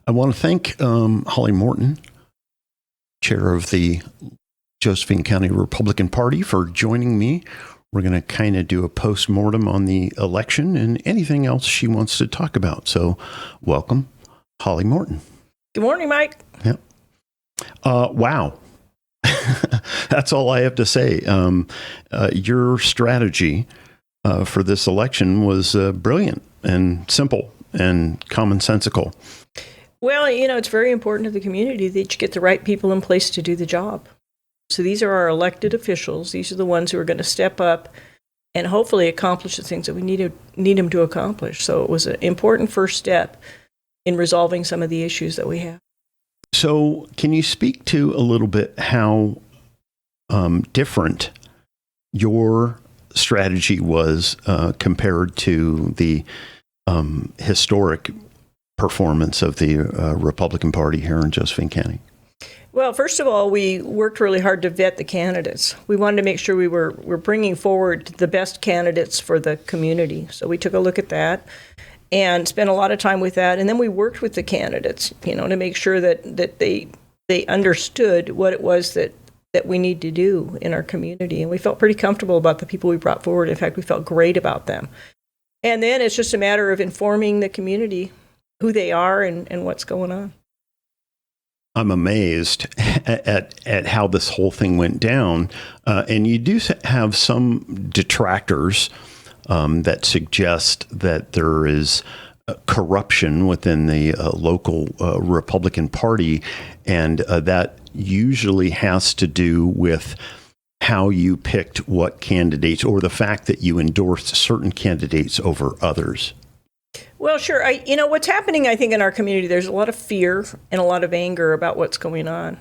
I want to thank Holli Morton, chair of the Josephine County Republican Party, for joining me. We're going to kind of do a postmortem on the election and anything else she wants to talk about. So welcome, Holli Morton. Good morning, Mike. Yeah. Wow. That's all I have to say. Your strategy for this election was brilliant and simple and commonsensical. Well, it's very important to the community that you get the right people in place to do the job. So these are our elected officials. These are the ones who are going to step up and hopefully accomplish the things that we need them to accomplish. So it was an important first step in resolving some of the issues that we have. So can you speak to a little bit how different your strategy was compared to the historic performance of the Republican Party here in Josephine County? Well, first of all, we worked really hard to vet the candidates. We wanted to make sure we were bringing forward the best candidates for the community. So we took a look at that and spent a lot of time with that. And then we worked with the candidates, to make sure that they understood what it was that we need to do in our community. And we felt pretty comfortable about the people we brought forward. In fact, we felt great about them. And then it's just a matter of informing the community who they are and what's going on. I'm amazed at how this whole thing went down. And you do have some detractors that suggest that there is corruption within the local Republican Party, and that usually has to do with how you picked what candidates or the fact that you endorsed certain candidates over others. Well, sure. What's happening, I think, in our community, there's a lot of fear and a lot of anger about what's going on.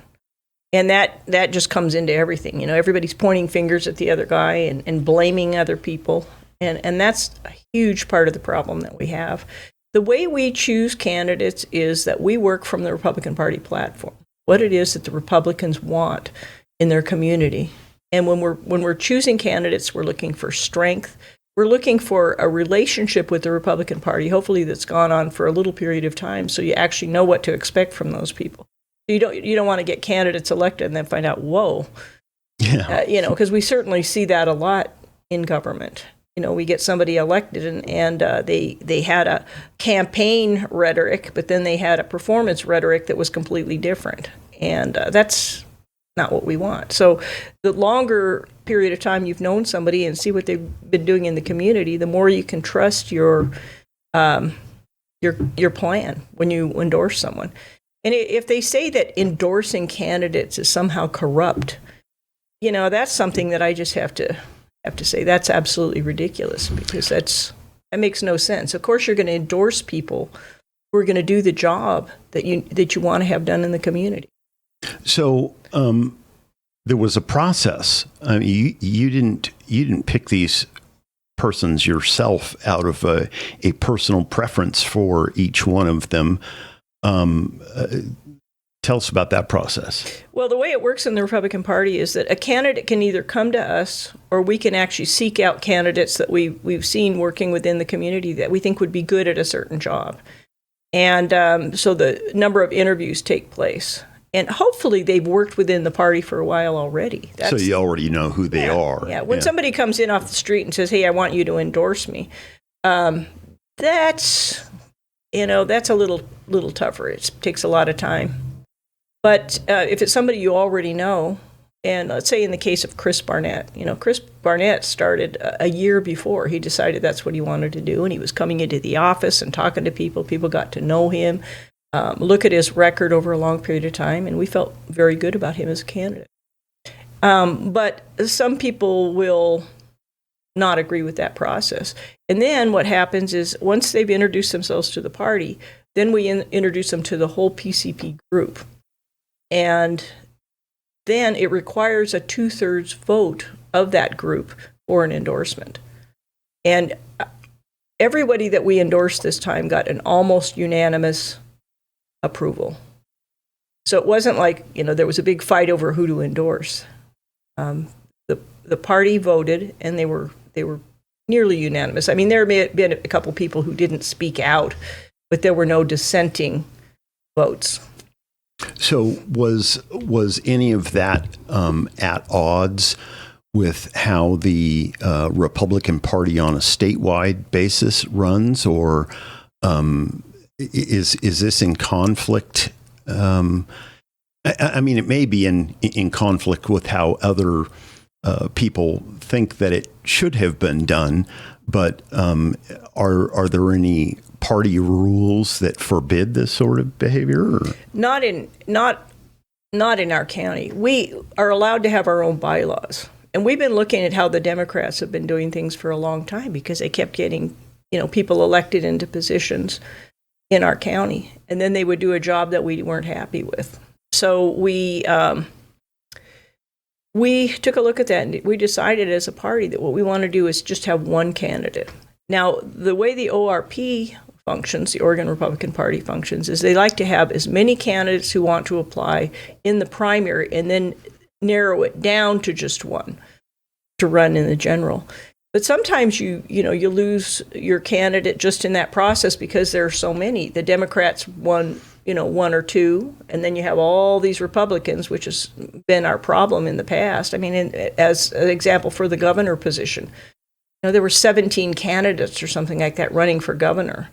And that just comes into everything. Everybody's pointing fingers at the other guy and blaming other people. And that's a huge part of the problem that we have. The way we choose candidates is that we work from the Republican Party platform, what it is that the Republicans want in their community. And when we're choosing candidates, we're looking for strength. We're looking for a relationship with the Republican Party, hopefully that's gone on for a little period of time, so you actually know what to expect from those people. You don't want to get candidates elected and then find out, whoa, because we certainly see that a lot in government. We get somebody elected and they had a campaign rhetoric, but then they had a performance rhetoric that was completely different, and that's not what we want. So the longer period of time you've known somebody and see what they've been doing in the community, the more you can trust your plan when you endorse someone. And if they say that endorsing candidates is somehow corrupt, that's something that I just have to say that's absolutely ridiculous, because that makes no sense. Of course, you're going to endorse people who are going to do the job that you want to have done in the community. So there was a process. You didn't pick these persons yourself out of a personal preference for each one of them. Tell us about that process. Well, the way it works in the Republican Party is that a candidate can either come to us, or we can actually seek out candidates that we've seen working within the community that we think would be good at a certain job. And so the number of interviews take place. And hopefully they've worked within the party for a while already. So you already know who they are. Yeah. When somebody comes in off the street and says, "Hey, I want you to endorse me," that's a little tougher. It takes a lot of time. But if it's somebody you already know, and let's say in the case of Chris Barnett, Chris Barnett started a year before he decided that's what he wanted to do, and he was coming into the office and talking to people. People got to know him. Look at his record over a long period of time, and we felt very good about him as a candidate. But some people will not agree with that process. And then what happens is once they've introduced themselves to the party, then we introduce them to the whole PCP group. And then it requires a 2/3 vote of that group for an endorsement. And everybody that we endorsed this time got an almost unanimous approval. So it wasn't like, there was a big fight over who to endorse. The party voted, and they were nearly unanimous. I mean, there may have been a couple people who didn't speak out, but there were no dissenting votes. So was any of that at odds with how the Republican Party on a statewide basis runs, or is this in conflict? I mean, it may be in conflict with how other people think that it should have been done, but are there any party rules that forbid this sort of behavior? Or? Not in our county. We are allowed to have our own bylaws, and we've been looking at how the Democrats have been doing things for a long time because they kept getting people elected into positions in our county, and then they would do a job that we weren't happy with. So we took a look at that, and we decided as a party that what we want to do is just have one candidate. Now, the way the ORP functions, the Oregon Republican Party functions, is they like to have as many candidates who want to apply in the primary and then narrow it down to just one to run in the general. But sometimes you lose your candidate just in that process because there are so many. The Democrats won, one or two, and then you have all these Republicans, which has been our problem in the past. I mean, as an example for the governor position, there were 17 candidates or something like that running for governor.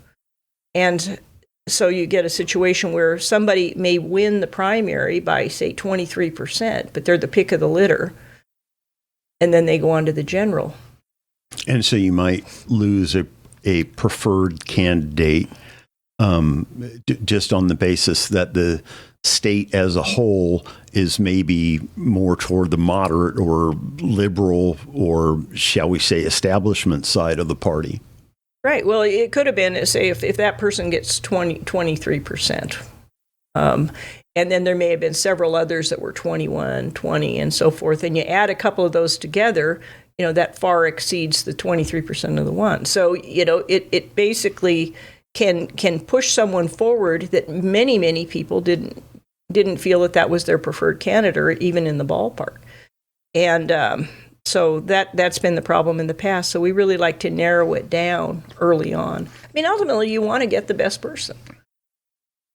And so you get a situation where somebody may win the primary by, say, 23%, but they're the pick of the litter, and then they go on to the general. And so you might lose a preferred candidate just on the basis that the state as a whole is maybe more toward the moderate or liberal or, shall we say, establishment side of the party. Right. Well, it could have been, say, if that person gets 23%. And then there may have been several others that were 21, 20, and so forth. And you add a couple of those together, that far exceeds the 23% of the one. So, it basically can push someone forward that many, many people didn't feel that was their preferred candidate, or even in the ballpark. And so that's been the problem in the past. So we really like to narrow it down early on. I mean, ultimately, you want to get the best person.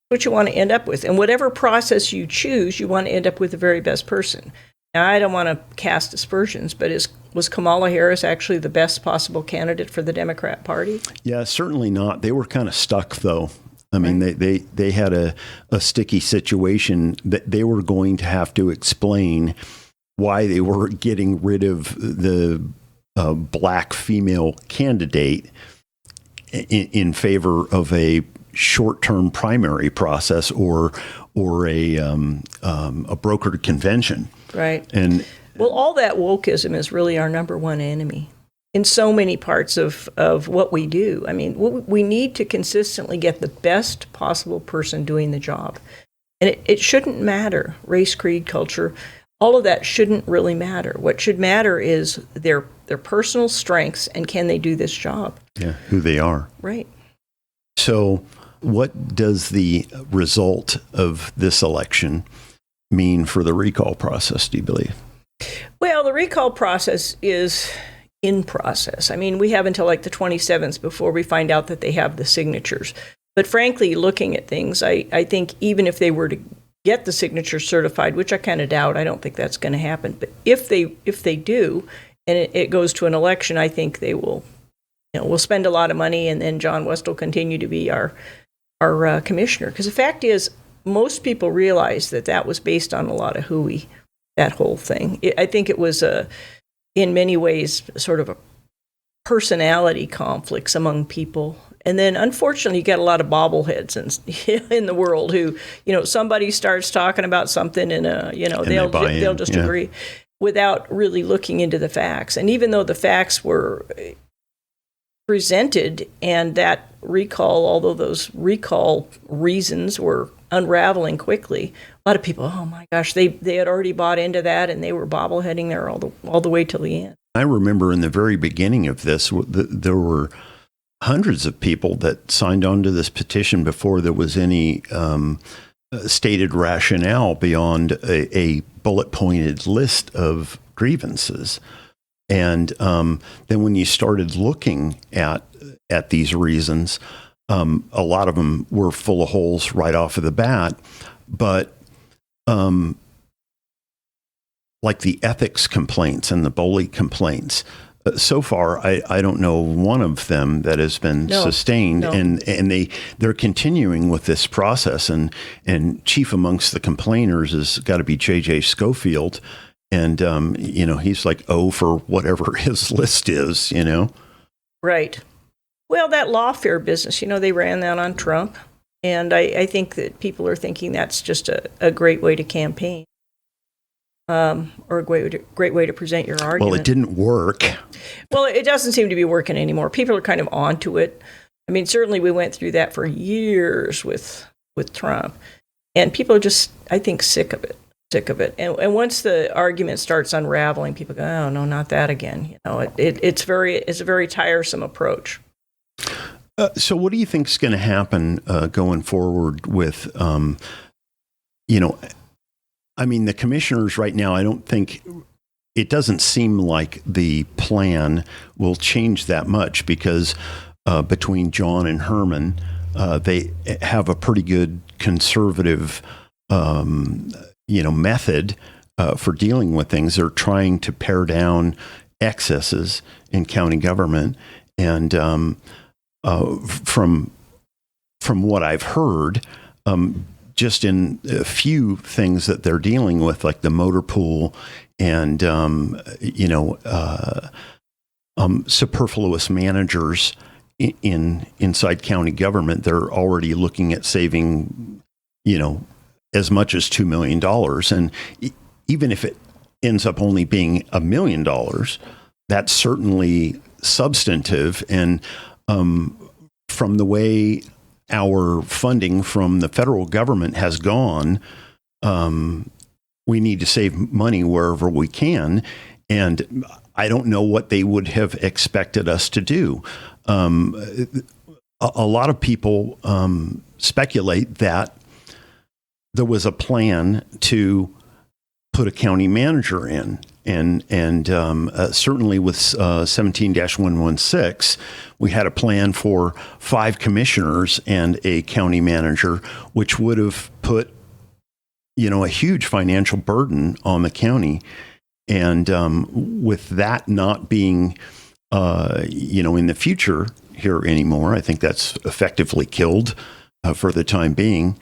What you want to end up with. And whatever process you choose, you want to end up with the very best person. Now, I don't want to cast aspersions, but was Kamala Harris actually the best possible candidate for the Democrat Party? Yeah, certainly not. They were kind of stuck, though. I mean, they had a sticky situation that they were going to have to explain why they were getting rid of the black female candidate in favor of a short-term primary process or a brokered convention. Right. And well, all that wokeism is really our number one enemy in so many parts of what we do. I mean, we need to consistently get the best possible person doing the job. And it shouldn't matter, race, creed, culture, all of that shouldn't really matter. What should matter is their personal strengths and can they do this job? Yeah, who they are. Right. So what does the result of this election mean for the recall process, do you believe? Well, the recall process is in process. I mean, we have until like the 27th before we find out that they have the signatures. But frankly, looking at things, I think even if they were to get the signatures certified, which I kind of doubt, I don't think that's going to happen. But if they do, and it goes to an election, I think they will, we'll spend a lot of money, and then John West will continue to be our commissioner. Because the fact is, most people realize that was based on a lot of hooey, that whole thing. I think it was in many ways sort of a personality conflicts among people. And then, unfortunately, you get a lot of bobbleheads in the world who, somebody starts talking about something and they'll just agree without really looking into the facts. And even though the facts were presented and that recall, although those recall reasons were unraveling quickly, a lot of people, oh my gosh, they had already bought into that and they were bobbleheading there all the way till the end. I remember in the very beginning of this, there were hundreds of people that signed on to this petition before there was any stated rationale beyond a bullet-pointed list of grievances. And then when you started looking at these reasons, A lot of them were full of holes right off of the bat, but like the ethics complaints and the bully complaints, so far, I don't know one of them that has been sustained, and they're continuing with this process, and chief amongst the complainers has got to be J.J. Schofield, and he's like for whatever his list is, Right. Well, that lawfare business, they ran that on Trump, and I think that people are thinking that's just a great way to campaign. Or a great way to present your argument. Well, it didn't work. Well, it doesn't seem to be working anymore. People are kind of onto it. I mean, certainly we went through that for years with Trump, and people are just, I think, sick of it. And once the argument starts unraveling, people go, "Oh no, not that again." It's a very tiresome approach. So, what do you think is going to happen going forward with, the commissioners right now, I don't think, it doesn't seem like the plan will change that much because between John and Herman, they have a pretty good conservative, method for dealing with things. They're trying to pare down excesses in county government. And from what I've heard, just in a few things that they're dealing with, like the motor pool and, superfluous managers inside county government, they're already looking at saving, as much as $2 million. And even if it ends up only being $1 million, that's certainly substantive. And from the way our funding from the federal government has gone, we need to save money wherever we can. And I don't know what they would have expected us to do. A lot of people speculate that there was a plan to put a county manager in. And certainly with 17-116, we had a plan for 5 commissioners and a county manager, which would have put, a huge financial burden on the county. And with that not being, in the future here anymore, I think that's effectively killed for the time being.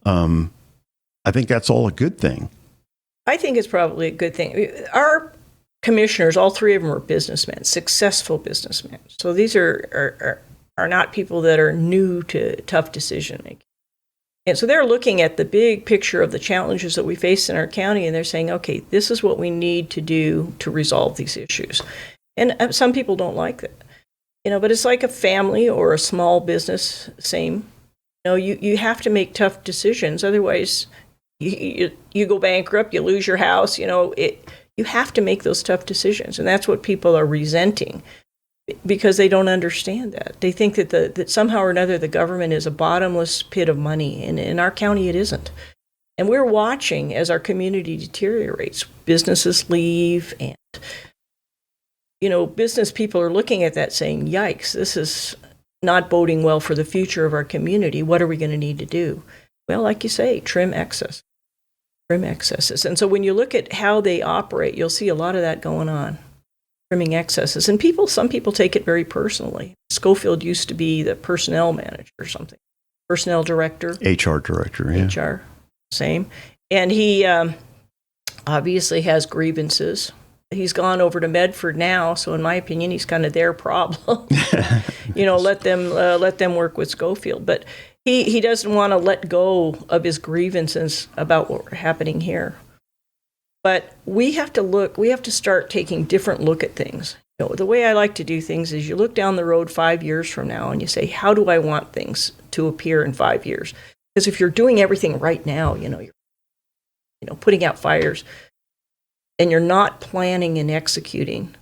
I think that's all a good thing. I think it's probably a good thing. Our commissioners, all 3 of them are businessmen, successful businessmen. So these are not people that are new to tough decision making. And so they're looking at the big picture of the challenges that we face in our county, and they're saying, okay, this is what we need to do to resolve these issues. And some people don't like that, but it's like a family or a small business, same. You have to make tough decisions, otherwise you go bankrupt, you lose your house, you have to make those tough decisions. And that's what people are resenting because they don't understand that. They think that somehow or another the government is a bottomless pit of money. And in our county, it isn't. And we're watching as our community deteriorates. Businesses leave and, business people are looking at that saying, yikes, this is not boding well for the future of our community. What are we going to need to do? Well, like you say, trim excesses. And so when you look at how they operate, you'll see a lot of that going on, trimming excesses. And some people take it very personally. Schofield used to be the personnel manager or something, personnel director. HR director, yeah. HR, same. And he obviously has grievances. He's gone over to Medford now, so in my opinion, he's kind of their problem. Let them work with Schofield. But he doesn't want to let go of his grievances about what's happening here. But we have to start taking different look at things. The way I like to do things is you look down the road 5 years from now and you say, how do I want things to appear in 5 years? Because if you're doing everything right now, you're putting out fires and you're not planning and executing,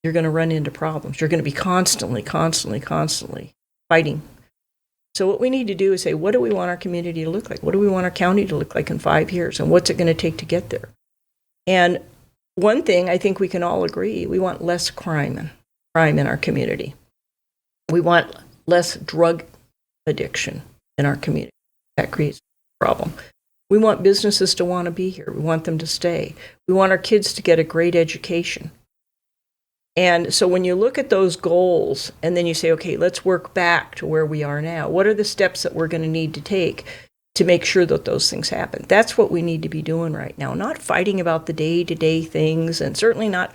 you're going to run into problems. You're going to be constantly fighting. So what we need to do is say, what do we want our community to look like? What do we want our county to look like in 5 years? And what's it going to take to get there? And one thing I think we can all agree, we want less crime in our community. We want less drug addiction in our community. That creates a problem. We want businesses to want to be here. We want them to stay. We want our kids to get a great education. And so when you look at those goals and then you say, okay, let's work back to where we are now. What are the steps that we're going to need to take to make sure that those things happen? That's what we need to be doing right now, not fighting about the day-to-day things, and certainly not,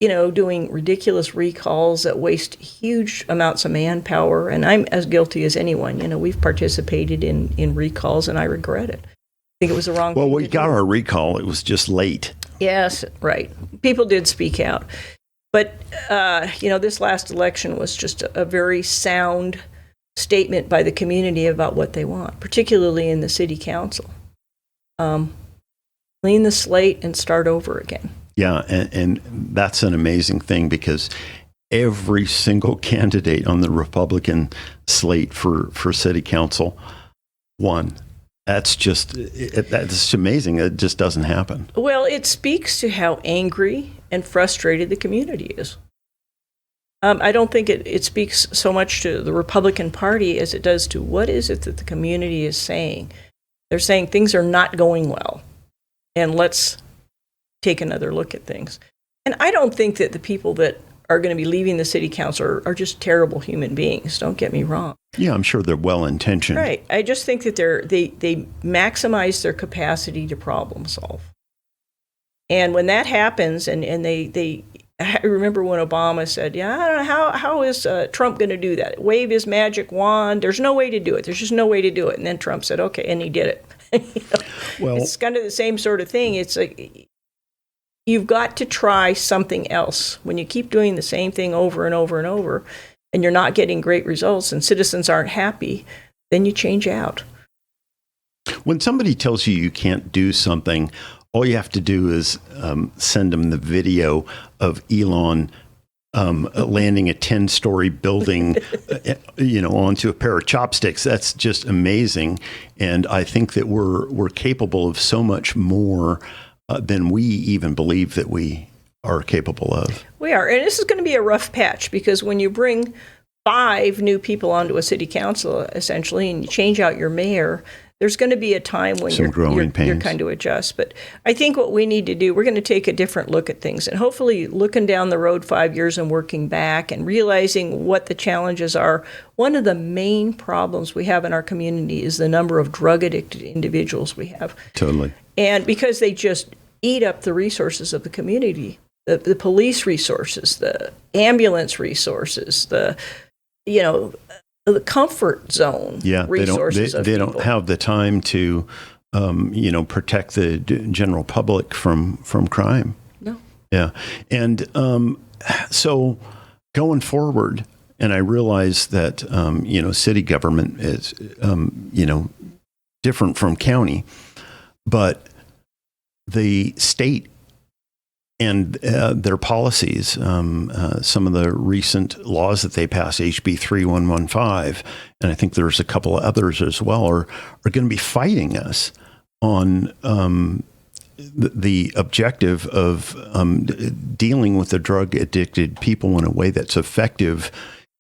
doing ridiculous recalls that waste huge amounts of manpower. And I'm as guilty as anyone. We've participated in recalls, and I regret it. I think it was the wrong thing to do. Well, we got our recall. It was just late. Yes, right. People did speak out. But, this last election was just a very sound statement by the community about what they want, particularly in the city council. Clean the slate and start over again. Yeah, and that's an amazing thing, because every single candidate on the Republican slate for city council won. That's just amazing. It just doesn't happen. Well, it speaks to how angry and frustrated the community is. I don't think it speaks so much to the Republican Party as it does to what is it that the community is saying. They're saying things are not going well, and let's take another look at things. And I don't think that the people that are going to be leaving the city council are just terrible human beings. Don't get me wrong. Yeah, I'm sure they're well-intentioned. Right. I just think that they maximize their capacity to problem solve. And when that happens, and I remember when Obama said, I don't know, how is Trump going to do that? Wave his magic wand. There's no way to do it. There's just no way to do it. And then Trump said, okay, and he did it. Well, it's kind of the same sort of thing. It's like, you've got to try something else. When you keep doing the same thing over and over and over, and you're not getting great results, and citizens aren't happy, then you change out. When somebody tells you can't do something, all you have to do is send them the video of Elon landing a 10-story building, onto a pair of chopsticks. That's just amazing. And I think that we're capable of so much more than we even believe that we are capable of. We are. And this is going to be a rough patch, because when you bring 5 new people onto a city council, essentially, and you change out your mayor, there's going to be a time when you're kind of adjust. But I think what we need to do, we're going to take a different look at things, and hopefully looking down the road 5 years and working back and realizing what the challenges are. One of the main problems we have in our community is the number of drug-addicted individuals we have. Totally. And because they just eat up the resources of the community, the police resources, the ambulance resources, the comfort zone resources. They don't have the time to, protect the general public from crime. No. Yeah. And so going forward, and I realize that, city government is, different from county, but the state and their policies, some of the recent laws that they passed, HB 3115, and I think there's a couple of others as well, are going to be fighting us on the objective of dealing with the drug-addicted people in a way that's effective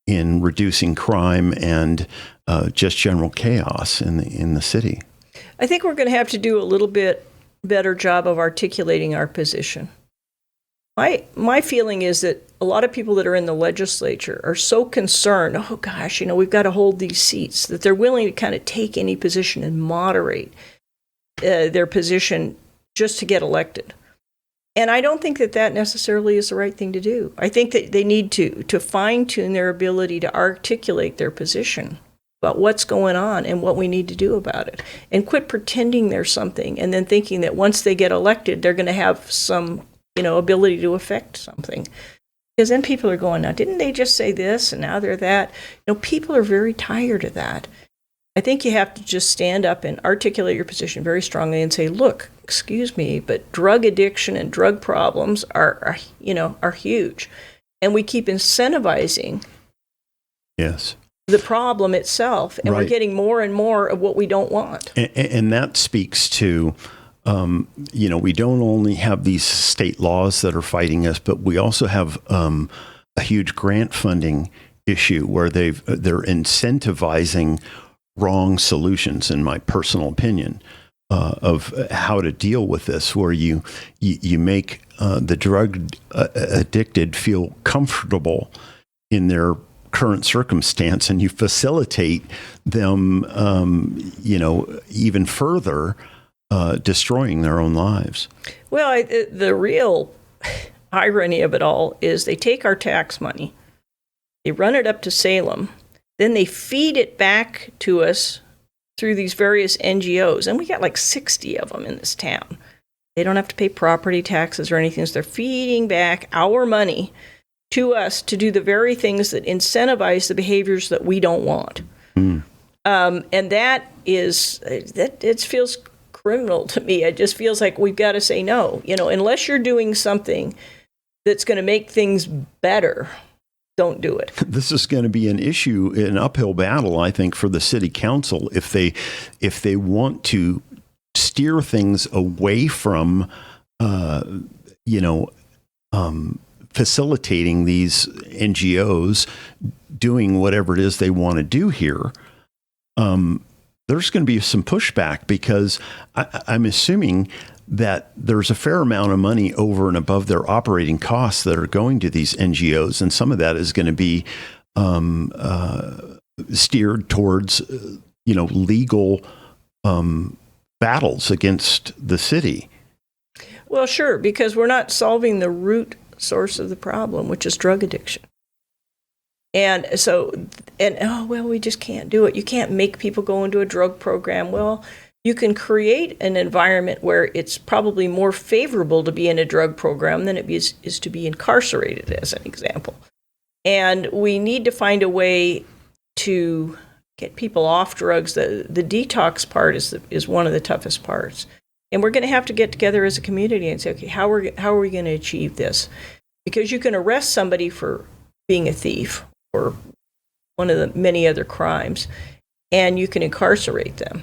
in reducing crime and just general chaos in the city. I think we're going to have to do a little bit better job of articulating our position. My feeling is that a lot of people that are in the legislature are so concerned, oh gosh, we've got to hold these seats, that they're willing to kind of take any position and moderate their position just to get elected. And I don't think that necessarily is the right thing to do. I think that they need to fine-tune their ability to articulate their position about what's going on and what we need to do about it, and quit pretending there's something and then thinking that once they get elected, they're going to have some ability to affect something. Because then people are going, now, didn't they just say this and now they're that? People are very tired of that. I think you have to just stand up and articulate your position very strongly and say, look, excuse me, but drug addiction and drug problems are huge. And we keep incentivizing the problem itself, and we're getting more and more of what we don't want. And that speaks to we don't only have these state laws that are fighting us, but we also have a huge grant funding issue where they're incentivizing wrong solutions, in my personal opinion, of how to deal with this, where you make the drug addicted feel comfortable in their current circumstance, and you facilitate them, even further destroying their own lives. Well, the real irony of it all is they take our tax money, they run it up to Salem, then they feed it back to us through these various NGOs, and we got like 60 of them in this town. They don't have to pay property taxes or anything, so they're feeding back our money to us to do the very things that incentivize the behaviors that we don't want. And that it feels criminal to me. It just feels like we've got to say no. Unless you're doing something that's going to make things better, don't do it. This is going to be an issue, an uphill battle, I think, for the city council if they want to steer things away from, facilitating these NGOs doing whatever it is they want to do here. There's going to be some pushback because I'm assuming that there's a fair amount of money over and above their operating costs that are going to these NGOs. And some of that is going to be steered towards, legal battles against the city. Well, sure, because we're not solving the root source of the problem, which is drug addiction. And so, we just can't do it. You can't make people go into a drug program. Well, you can create an environment where it's probably more favorable to be in a drug program than it is to be incarcerated, as an example. And we need to find a way to get people off drugs. The detox part is one of the toughest parts. And we're going to have to get together as a community and say, okay, how are we going to achieve this? Because you can arrest somebody for being a thief or one of the many other crimes, and you can incarcerate them.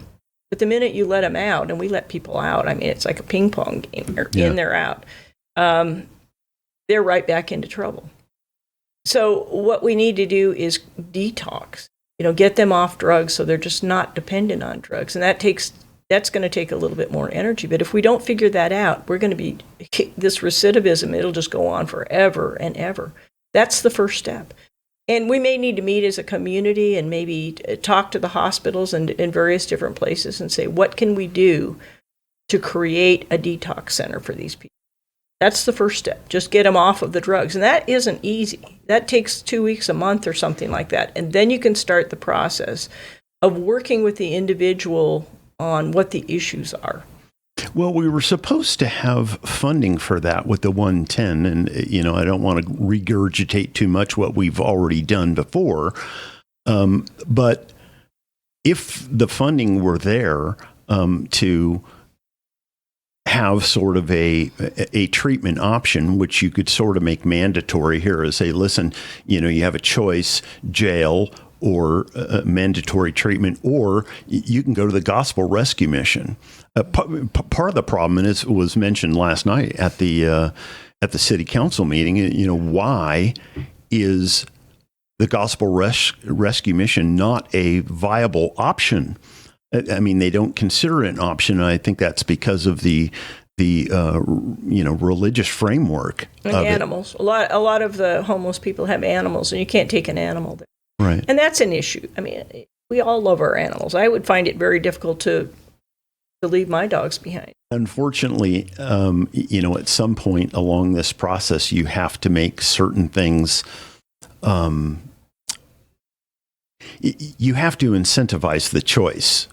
But the minute you let them out, and we let people out, I mean, it's like a ping pong game. They're in, they're out. They're right back into trouble. So what we need to do is detox, get them off drugs so they're just not dependent on drugs. And that's going to take a little bit more energy. But if we don't figure that out, we're going to be, this recidivism, it'll just go on forever and ever. That's the first step. And we may need to meet as a community and maybe talk to the hospitals and in various different places and say, what can we do to create a detox center for these people? That's the first step. Just get them off of the drugs. And that isn't easy. That takes 2 weeks, a month, or something like that. And then you can start the process of working with the individual on what the issues are. Well, we were supposed to have funding for that with the 110, and I don't want to regurgitate too much what we've already done before, but if the funding were there to have sort of a treatment option, which you could sort of make mandatory here, is say, listen, you have a choice, jail or mandatory treatment, or you can go to the Gospel Rescue Mission. Part of the problem, and it was mentioned last night at the city council meeting, why is the Gospel Rescue Mission not a viable option? I mean, they don't consider it an option. And I think that's because of the religious framework and of animals. A lot of the homeless people have animals, and you can't take an animal there. Right. And that's an issue. I mean, we all love our animals. I would find it very difficult to leave my dogs behind. Unfortunately, at some point along this process, you have to make certain things. You have to incentivize the choice,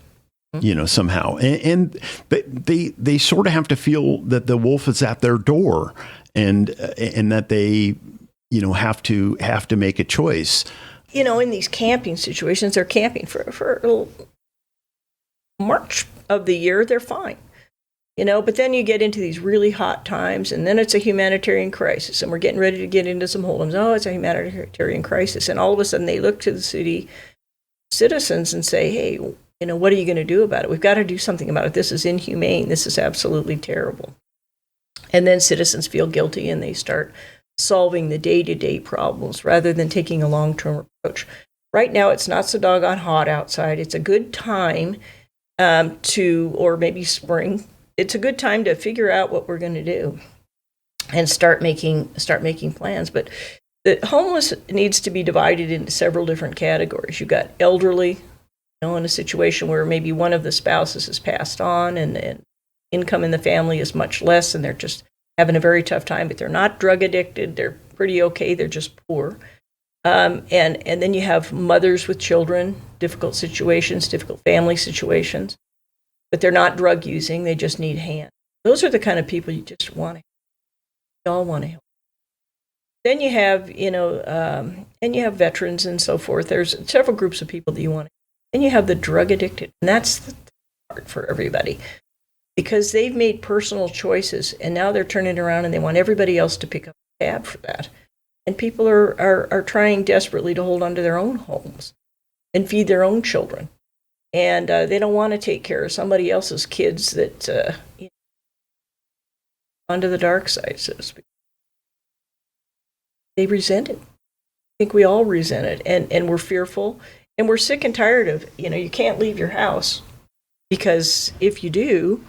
somehow, and they sort of have to feel that the wolf is at their door, and that they, have to make a choice. In these camping situations, they're camping for March of the year, they're fine. But then you get into these really hot times, and then it's a humanitarian crisis, and we're getting ready to get into some hold'ems. Oh, it's a humanitarian crisis. And all of a sudden they look to the city citizens and say, hey, what are you going to do about it? We've got to do something about it. This is inhumane. This is absolutely terrible. And then citizens feel guilty, and they start solving the day-to-day problems rather than taking a long-term approach. Right now, it's not so doggone hot outside. It's a good time or maybe spring. It's a good time to figure out what we're going to do and start making plans. But the homeless needs to be divided into several different categories. You've got elderly, in a situation where maybe one of the spouses has passed on and income in the family is much less and they're just having a very tough time, but they're not drug addicted. They're pretty okay. They're just poor. And then you have mothers with children, difficult situations, difficult family situations, but they're not drug using. They just need hands. Those are the kind of people you just want to help. We all want to help. Then you have, and you have veterans and so forth. There's several groups of people that you want to help. Then you have the drug addicted, and that's the part for everybody because they've made personal choices, and now they're turning around and they want everybody else to pick up the tab for that. And people are trying desperately to hold on to their own homes and feed their own children. And they don't want to take care of somebody else's kids that onto the dark side, so to speak. They resent it. I think we all resent it. And we're fearful. And we're sick and tired of, you can't leave your house because if you do,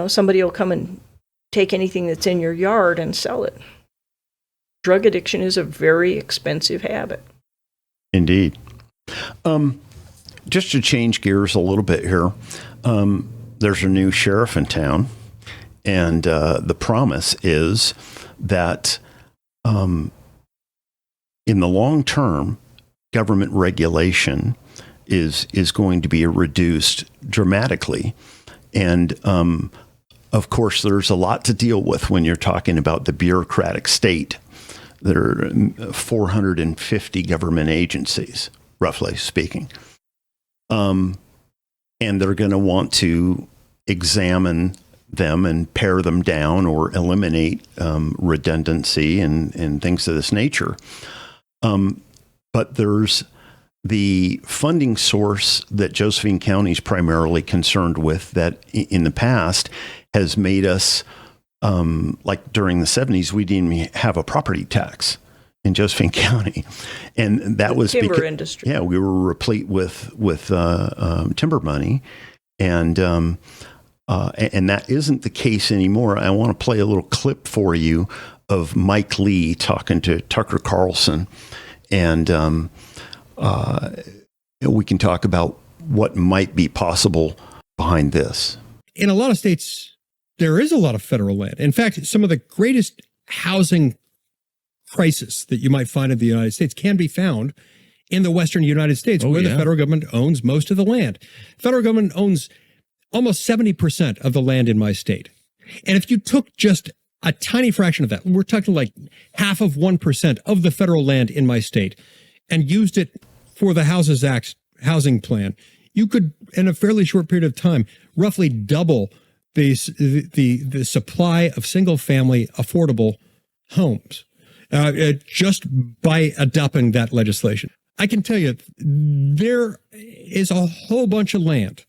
somebody will come and take anything that's in your yard and sell it. Drug addiction is a very expensive habit. Indeed. Just to change gears a little bit here, there's a new sheriff in town, and the promise is that in the long term, government regulation is going to be reduced dramatically. And of course, there's a lot to deal with when you're talking about the bureaucratic state. There are 450 government agencies, roughly speaking. And they're going to want to examine them and pare them down or eliminate redundancy and things of this nature. But there's the funding source that Josephine County is primarily concerned with that in the past has made us, like during the 70s, we didn't even have a property tax in Josephine County. And that was timber industry. Yeah, we were replete with timber money. And that isn't the case anymore. I want to play a little clip for you of Mike Lee talking to Tucker Carlson. And we can talk about what might be possible behind this. In a lot of states, there is a lot of federal land. In fact, some of the greatest housing crisis that you might find in the United States can be found in the Western United States, where the federal government owns most of the land. Federal government owns almost 70% of the land in my state. And if you took just a tiny fraction of that, we're talking like 0.5% of the federal land in my state, and used it for the Houses Act housing plan, you could, in a fairly short period of time, roughly double the supply of single-family affordable homes just by adopting that legislation. I can tell you, there is a whole bunch of land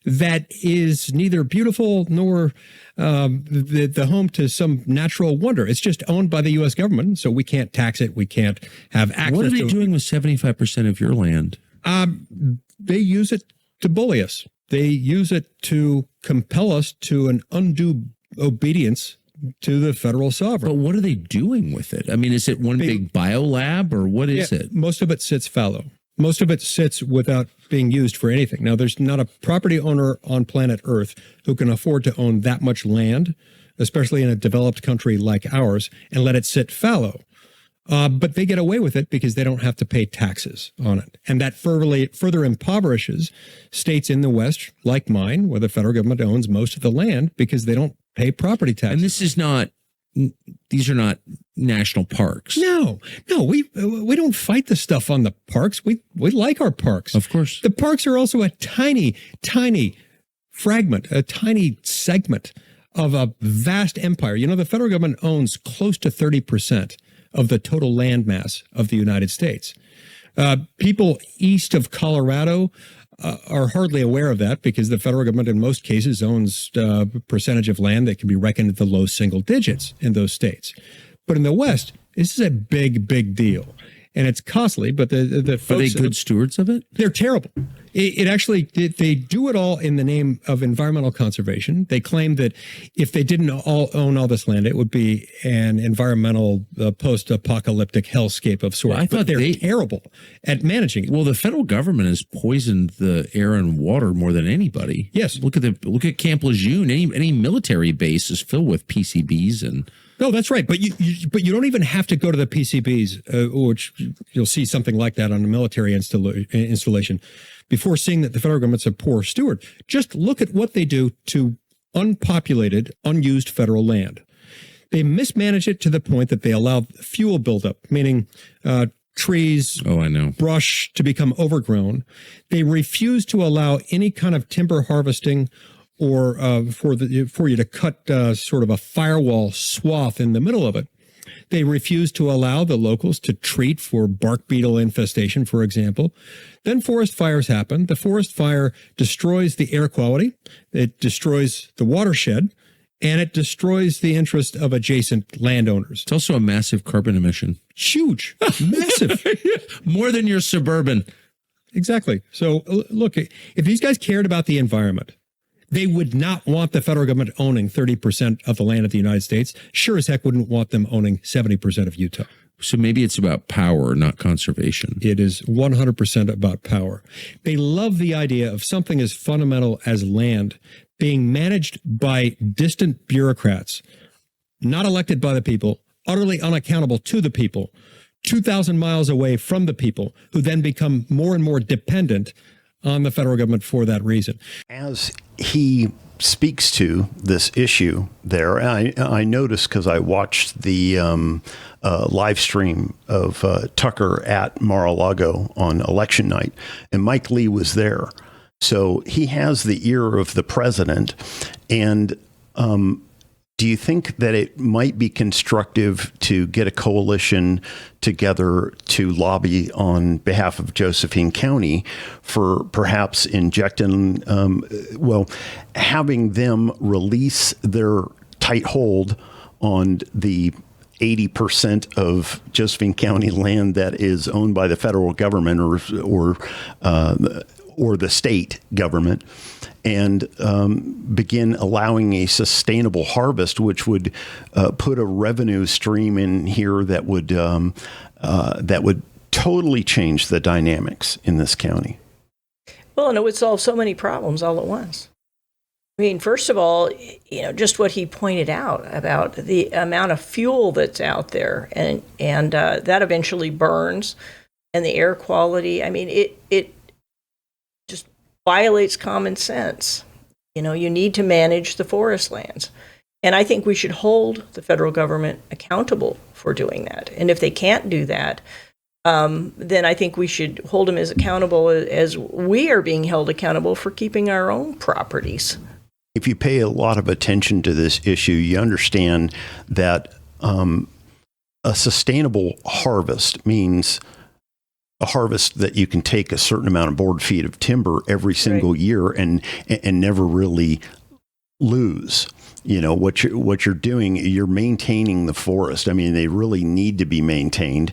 that is neither beautiful nor the home to some natural wonder. It's just owned by the U.S. government, so we can't tax it. We can't have access to it. What are they doing with 75% of your land? They use it to bully us. They use it to compel us to an undue obedience to the federal sovereign. But what are they doing with it? I mean, is it one big biolab or what is it? Most of it sits fallow. Most of it sits without being used for anything. Now, there's not a property owner on planet Earth who can afford to own that much land, especially in a developed country like ours, and let it sit fallow. But they get away with it because they don't have to pay taxes on it. And that further impoverishes states in the West, like mine, where the federal government owns most of the land because they don't pay property taxes. And this is not, these are not national parks. No, we don't fight the stuff on the parks. We like our parks. Of course. The parks are also a tiny, tiny fragment, a tiny segment of a vast empire. You know, the federal government owns close to 30% of the total land mass of the United States. People east of Colorado are hardly aware of that because the federal government in most cases owns a percentage of land that can be reckoned at the low single digits in those states. But in the West, this is a big, big deal. And it's costly, but the folks... Are they good stewards of it? They're terrible. It actually, they do it all in the name of environmental conservation. They claim that if they didn't own all this land, it would be an environmental post-apocalyptic hellscape of sorts. Well, I thought they're terrible at managing it. Well, the federal government has poisoned the air and water more than anybody. Yes. Look at Camp Lejeune. Any military base is filled with PCBs and... No, that's right. But you don't even have to go to the PCBs, which you'll see something like that on a military installation, before seeing that the federal government's a poor steward. Just look at what they do to unpopulated, unused federal land. They mismanage it to the point that they allow fuel buildup, meaning trees, brush to become overgrown. They refuse to allow any kind of timber harvesting or for you to cut sort of a firewall swath in the middle of it. They refuse to allow the locals to treat for bark beetle infestation, for example. Then forest fires happen. The forest fire destroys the air quality. It destroys the watershed. And it destroys the interest of adjacent landowners. It's also a massive carbon emission. Huge. Massive. More than your Suburban. Exactly. So look, if these guys cared about the environment, they would not want the federal government owning 30% of the land of the United States. Sure as heck wouldn't want them owning 70% of Utah. So maybe it's about power, not conservation. It is 100% about power. They love the idea of something as fundamental as land being managed by distant bureaucrats, not elected by the people, utterly unaccountable to the people, 2,000 miles away from the people, who then become more and more dependent on the federal government for that reason. As he speaks to this issue there, I noticed, because I watched the live stream of Tucker at Mar-a-Lago on election night, and Mike Lee was there. So he has the ear of the president. And do you think that it might be constructive to get a coalition together to lobby on behalf of Josephine County for perhaps injecting, having them release their tight hold on the 80% of Josephine County land that is owned by the federal government or the state government, and begin allowing a sustainable harvest, which would put a revenue stream in here that would totally change the dynamics in this county. Well, and it would solve so many problems all at once. I mean, first of all, just what he pointed out about the amount of fuel that's out there, and that eventually burns, and the air quality. I mean, it just violates common sense. You need to manage the forest lands. And I think we should hold the federal government accountable for doing that. And if they can't do that, then I think we should hold them as accountable as we are being held accountable for keeping our own properties. If you pay a lot of attention to this issue, you understand that a sustainable harvest means a harvest that you can take a certain amount of board feet of timber every single year and never really lose. What you're doing, you're maintaining the forest. I mean, they really need to be maintained.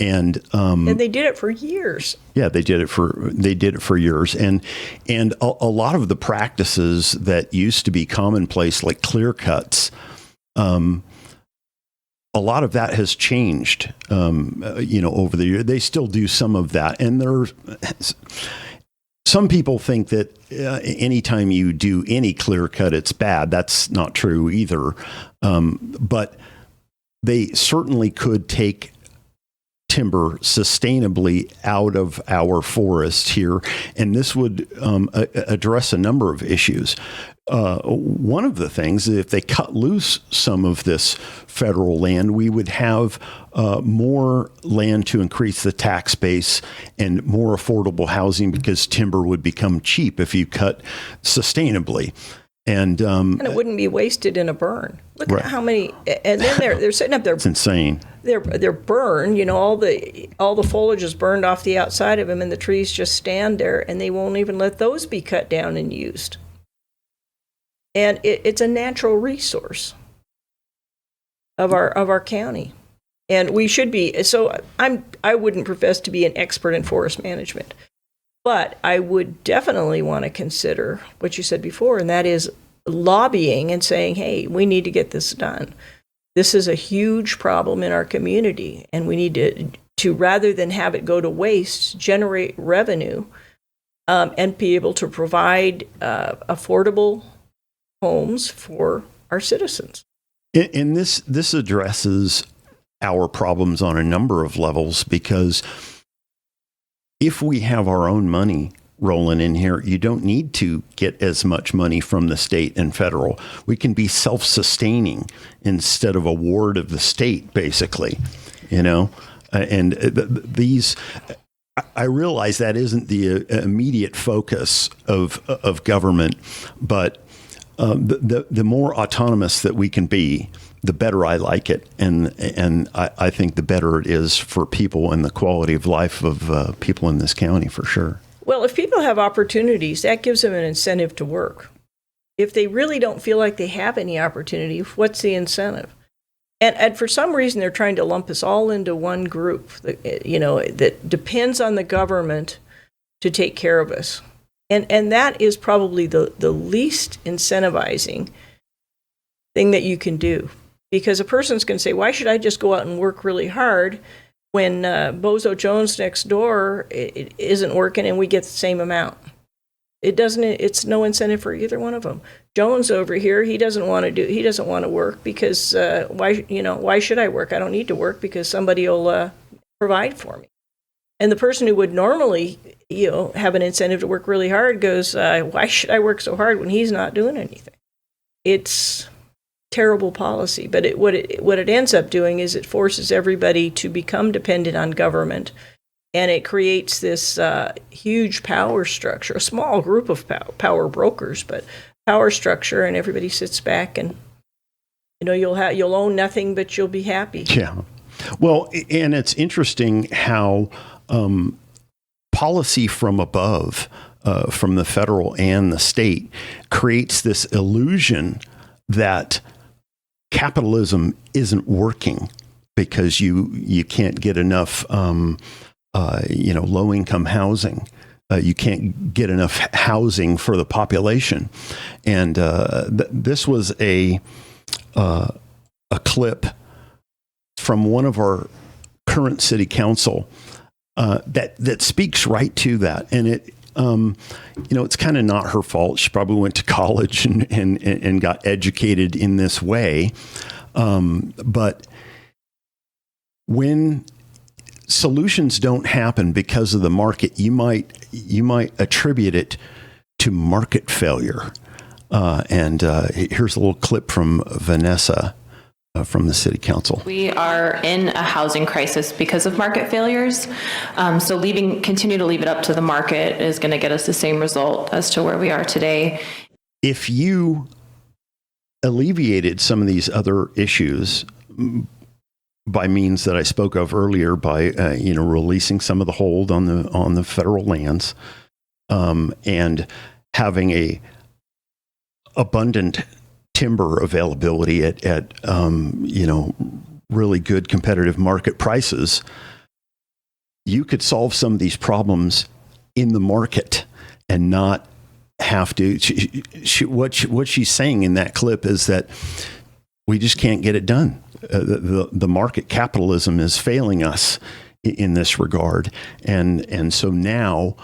And they did it for years. Yeah, they did it for years. And a lot of the practices that used to be commonplace, like clear cuts, a lot of that has changed, over the year. They still do some of that. And some people think that anytime you do any clear cut, it's bad. That's not true either. But they certainly could take timber sustainably out of our forests here. And this would address a number of issues. One of the things is if they cut loose some of this federal land, we would have more land to increase the tax base and more affordable housing, because timber would become cheap if you cut sustainably. And it wouldn't be wasted in a burn. Look at how many, and then they're sitting up there. It's insane. They're burned. All the foliage is burned off the outside of them, and the trees just stand there, and they won't even let those be cut down and used. And it's a natural resource of our county. And we should be. So I wouldn't profess to be an expert in forest management, but I would definitely want to consider what you said before, and that is lobbying and saying, hey, we need to get this done. This is a huge problem in our community, and we need to rather than have it go to waste, generate revenue, and be able to provide affordable homes for our citizens. And this addresses our problems on a number of levels, because if we have our own money rolling in here, you don't need to get as much money from the state and federal. We can be self-sustaining instead of a ward of the state, basically, and these, I realize that isn't the immediate focus of government, but the more autonomous that we can be, the better I like it, and I think the better it is for people and the quality of life of people in this county, for sure. Well, if people have opportunities, that gives them an incentive to work. If they really don't feel like they have any opportunity, what's the incentive? And for some reason, they're trying to lump us all into one group that depends on the government to take care of us. And that is probably the least incentivizing thing that you can do. Because a person's going to say, why should I just go out and work really hard when Bozo Jones next door it isn't working and we get the same amount? It's no incentive for either one of them. Jones over here, he doesn't want to work because why should I work? I don't need to work because somebody will provide for me. And the person who would normally have an incentive to work really hard goes, why should I work so hard when he's not doing anything? It's terrible policy, but what it ends up doing is it forces everybody to become dependent on government, and it creates this huge power structure, a small group of power brokers, but power structure, and everybody sits back and you'll own nothing, but you'll be happy. Yeah. Well, and it's interesting how policy from above, from the federal and the state, creates this illusion that capitalism isn't working because you can't get enough low income housing. You can't get enough housing for the population. And this was a clip from one of our current city council that speaks right to that. And it it's kind of not her fault. She probably went to college and got educated in this way. But when solutions don't happen because of the market, you might attribute it to market failure. And here's a little clip from Vanessa from the city council. We are in a housing crisis because of market failures. So continue to leave it up to the market is going to get us the same result as to where we are today. If you alleviated some of these other issues by means that I spoke of earlier, by releasing some of the hold on the federal lands, and having a abundant timber availability at really good competitive market prices, you could solve some of these problems in the market and not have to. What she's saying in that clip is that we just can't get it done. The market capitalism is failing us in this regard, and so now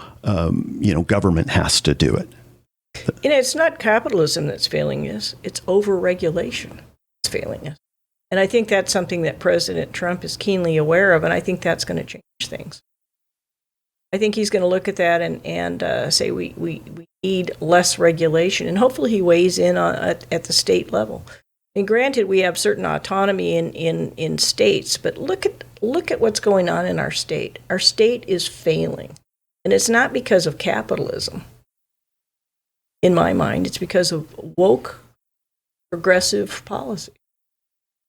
government has to do it. It's not capitalism that's failing us; it's over-regulation that's failing us. And I think that's something that President Trump is keenly aware of, and I think that's going to change things. I think he's going to look at that and say we need less regulation, and hopefully he weighs in at the state level. And granted, we have certain autonomy in states, but look at what's going on in our state. Our state is failing, and it's not because of capitalism. In my mind, it's because of woke, progressive policy,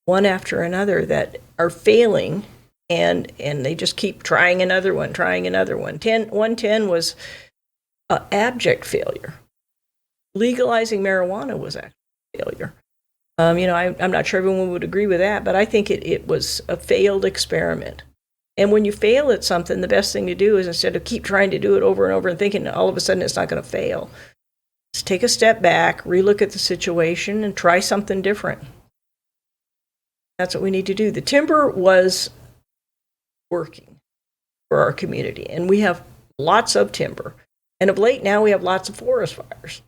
one after another, that are failing, and they just keep trying another one. 110 was abject failure. Legalizing marijuana was actually a failure. I'm not sure everyone would agree with that, but I think it was a failed experiment. And when you fail at something, the best thing to do is, instead of keep trying to do it over and over and thinking all of a sudden it's not going to fail, is take a step back, relook at the situation, and try something different. That's what we need to do. The timber was working for our community, and we have lots of timber. And of late now we have lots of forest fires.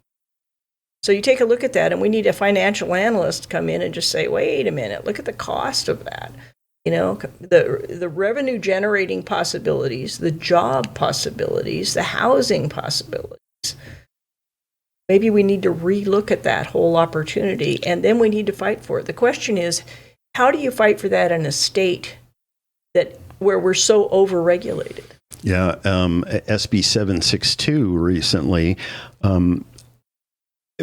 So you take a look at that, and we need a financial analyst to come in and just say, wait a minute, look at the cost of that. The revenue generating possibilities, the job possibilities, the housing possibilities. Maybe we need to relook at that whole opportunity, and then we need to fight for it. The question is, how do you fight for that in a state where we're so overregulated? Yeah, SB 762 recently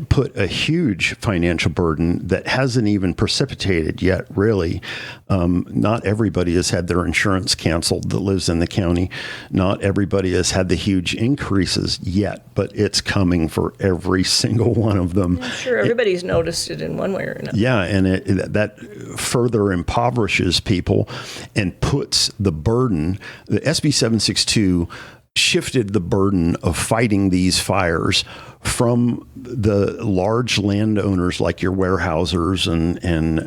put a huge financial burden that hasn't even precipitated yet, really. Not everybody has had their insurance canceled that lives in the county. Not everybody has had the huge increases yet, but it's coming for every single one of them. I'm sure everybody's noticed it in one way or another. Yeah, and that further impoverishes people and puts the burden. The SB 762 shifted the burden of fighting these fires from the large landowners like your Weyerhaeusers and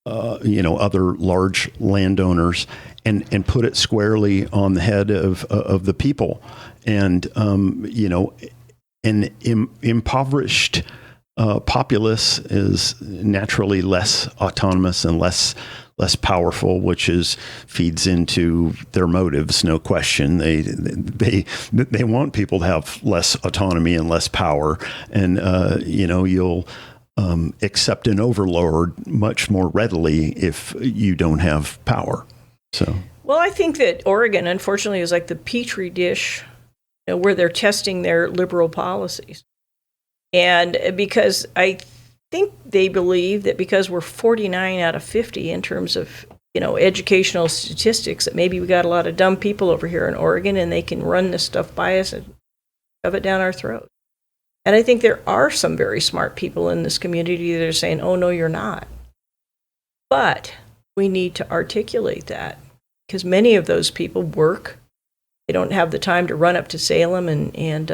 other large landowners, and put it squarely on the head of the people. And an impoverished populace is naturally less autonomous and less powerful, which feeds into their motives, no question. They want people to have less autonomy and less power, and you'll accept an overlord much more readily if you don't have power. So, well, I think that Oregon, unfortunately, is like the petri dish, where they're testing their liberal policies, and because I think they believe that because we're 49 out of 50 in terms of educational statistics, that maybe we got a lot of dumb people over here in Oregon, and they can run this stuff by us and shove it down our throat. And I think there are some very smart people in this community that are saying, oh no, you're not. But we need to articulate that, because many of those people work. They don't have the time to run up to Salem and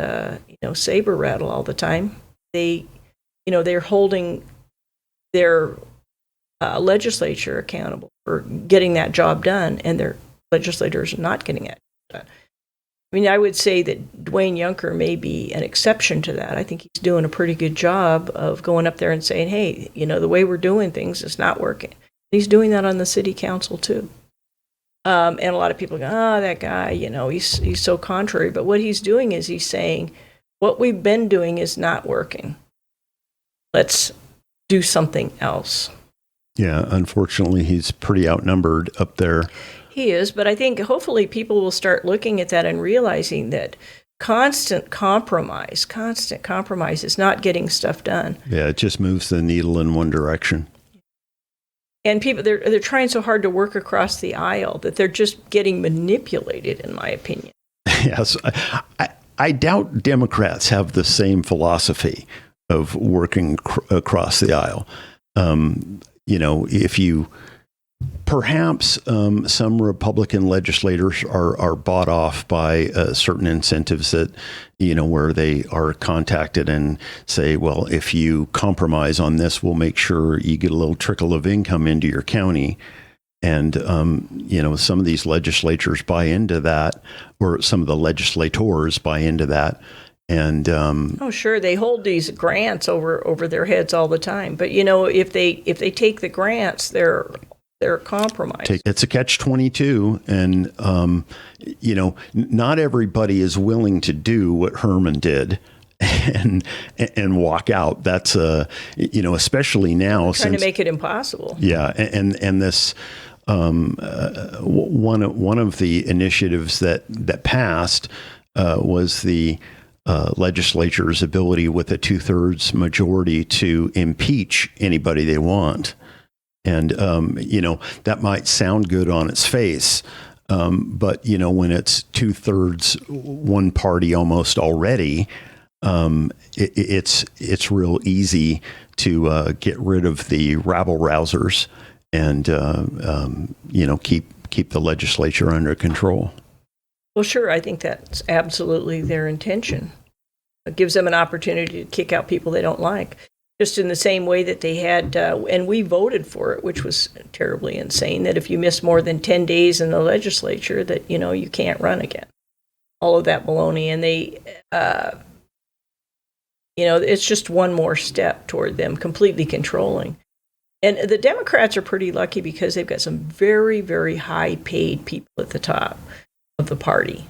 saber rattle all the time. They're holding their legislature accountable for getting that job done, and their legislators are not getting it done. I mean, I would say that Dwayne Yunker may be an exception to that. I think he's doing a pretty good job of going up there and saying, hey, the way we're doing things is not working. He's doing that on the city council, too. And a lot of people go, oh, that guy, he's so contrary. But what he's doing is he's saying, what we've been doing is not working. Let's do something else. Yeah, unfortunately, he's pretty outnumbered up there. He is, but I think hopefully people will start looking at that and realizing that constant compromise is not getting stuff done. Yeah, it just moves the needle in one direction. And people, they're trying so hard to work across the aisle that they're just getting manipulated, in my opinion. Yes, I doubt Democrats have the same philosophy of working across the aisle. If you perhaps some Republican legislators are bought off by certain incentives that, where they are contacted and say, well, if you compromise on this, we'll make sure you get a little trickle of income into your county. And, some of these legislatures buy into that, or some of the legislators buy into that. And oh, sure, they hold these grants over their heads all the time. But if they take the grants, they're compromised. It's a catch-22, and not everybody is willing to do what Herman did and walk out. That's especially now, trying to make it impossible. Yeah, and this. One of the initiatives that passed was the legislature's ability with a 2/3 majority to impeach anybody they want. And, that might sound good on its face. But, when it's 2/3 one party almost already, it's real easy to get rid of the rabble rousers and keep the legislature under control. Well, sure. I think that's absolutely their intention. It gives them an opportunity to kick out people they don't like. Just in the same way that they had, and we voted for it, which was terribly insane, that if you miss more than 10 days in the legislature, that, you can't run again. All of that baloney. And they, it's just one more step toward them completely controlling. And the Democrats are pretty lucky because they've got some very, very high-paid people at the top of the party.